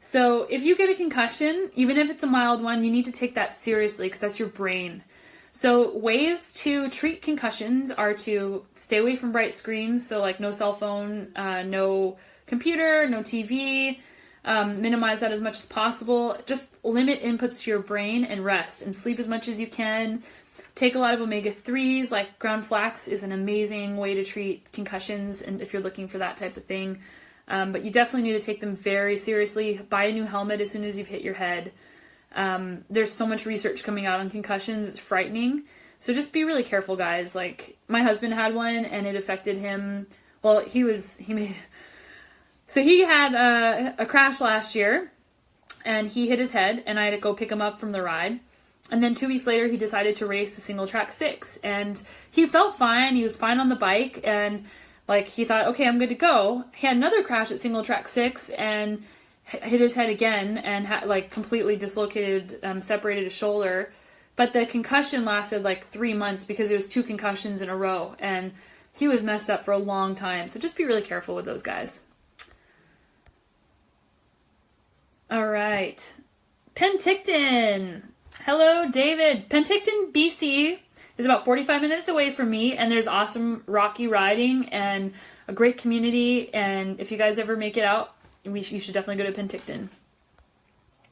So if you get a concussion, even if it's a mild one, you need to take that seriously because that's your brain. So ways to treat concussions are to stay away from bright screens. So like no cell phone, no computer, no TV, minimize that as much as possible. Just limit inputs to your brain and rest and sleep as much as you can. Take a lot of omega-3s, like ground flax is an amazing way to treat concussions, and if you're looking for that type of thing. But you definitely need to take them very seriously. Buy a new helmet as soon as you've hit your head. There's so much research coming out on concussions. It's frightening. So just be really careful, guys. Like, my husband had one, and it affected him. Well, he had a crash last year, and he hit his head, and I had to go pick him up from the ride. And then 2 weeks later, he decided to race the single track 6, and he felt fine. He was fine on the bike, and like, he thought, okay, I'm good to go. He had another crash at single track 6 and hit his head again and completely dislocated, separated his shoulder. But the concussion lasted like 3 months because it was 2 concussions in a row, and he was messed up for a long time. So just be really careful with those guys. All right. Penticton. Hello, David. Penticton, BC is about 45 minutes away from me, and there's awesome rocky riding and a great community, and if you guys ever make it out, you should definitely go to Penticton.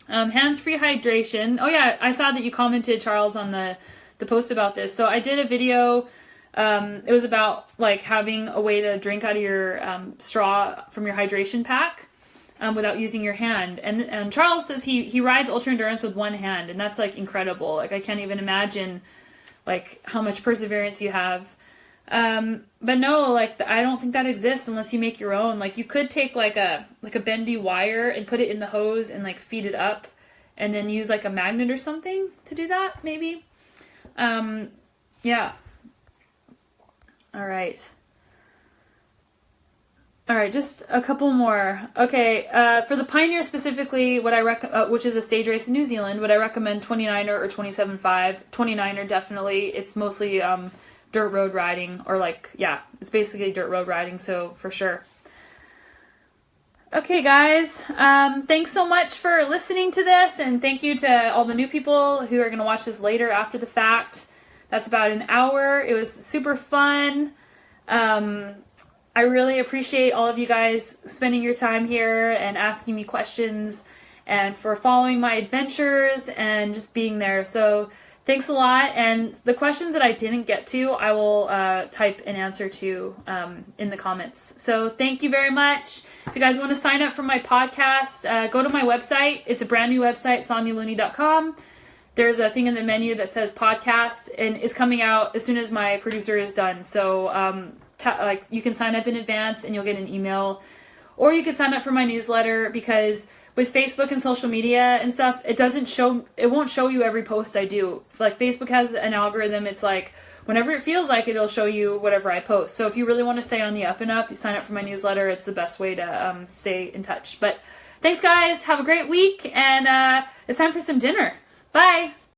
Handsfree hydration. Oh yeah, I saw that you commented, Charles, on the the post about this. So I did a video. It was about like having a way to drink out of your straw from your hydration pack without using your hand. And Charles says he rides ultra endurance with one hand, and that's like incredible. Like I can't even imagine like how much perseverance you have. But no, like I don't think that exists unless you make your own. Like you could take like a bendy wire and put it in the hose and like feed it up, and then use like a magnet or something to do that, maybe. Yeah. All right, just a couple more. Okay, for the Pioneer specifically, what I recommend, which is a stage race in New Zealand, would I recommend 29er or 27.5? 29er definitely. It's mostly dirt road riding, or like, yeah, it's basically dirt road riding, so for sure. Okay, guys, thanks so much for listening to this, and thank you to all the new people who are going to watch this later after the fact. That's about an hour. It was super fun. I really appreciate all of you guys spending your time here and asking me questions and for following my adventures and just being there. So thanks a lot. And the questions that I didn't get to, I will type an answer to in the comments. So thank you very much. If you guys want to sign up for my podcast, go to my website. It's a brand new website, sonyalooney.com. There's a thing in the menu that says podcast, and it's coming out as soon as my producer is done. So like you can sign up in advance and you'll get an email, or you can sign up for my newsletter, because with Facebook and social media and stuff, it won't show you every post I do. Like Facebook has an algorithm. It's like whenever it feels like it, it'll show you whatever I post. So if you really want to stay on the up and up, you sign up for my newsletter. It's the best way to stay in touch. But thanks, guys. Have a great week, and it's time for some dinner. Bye!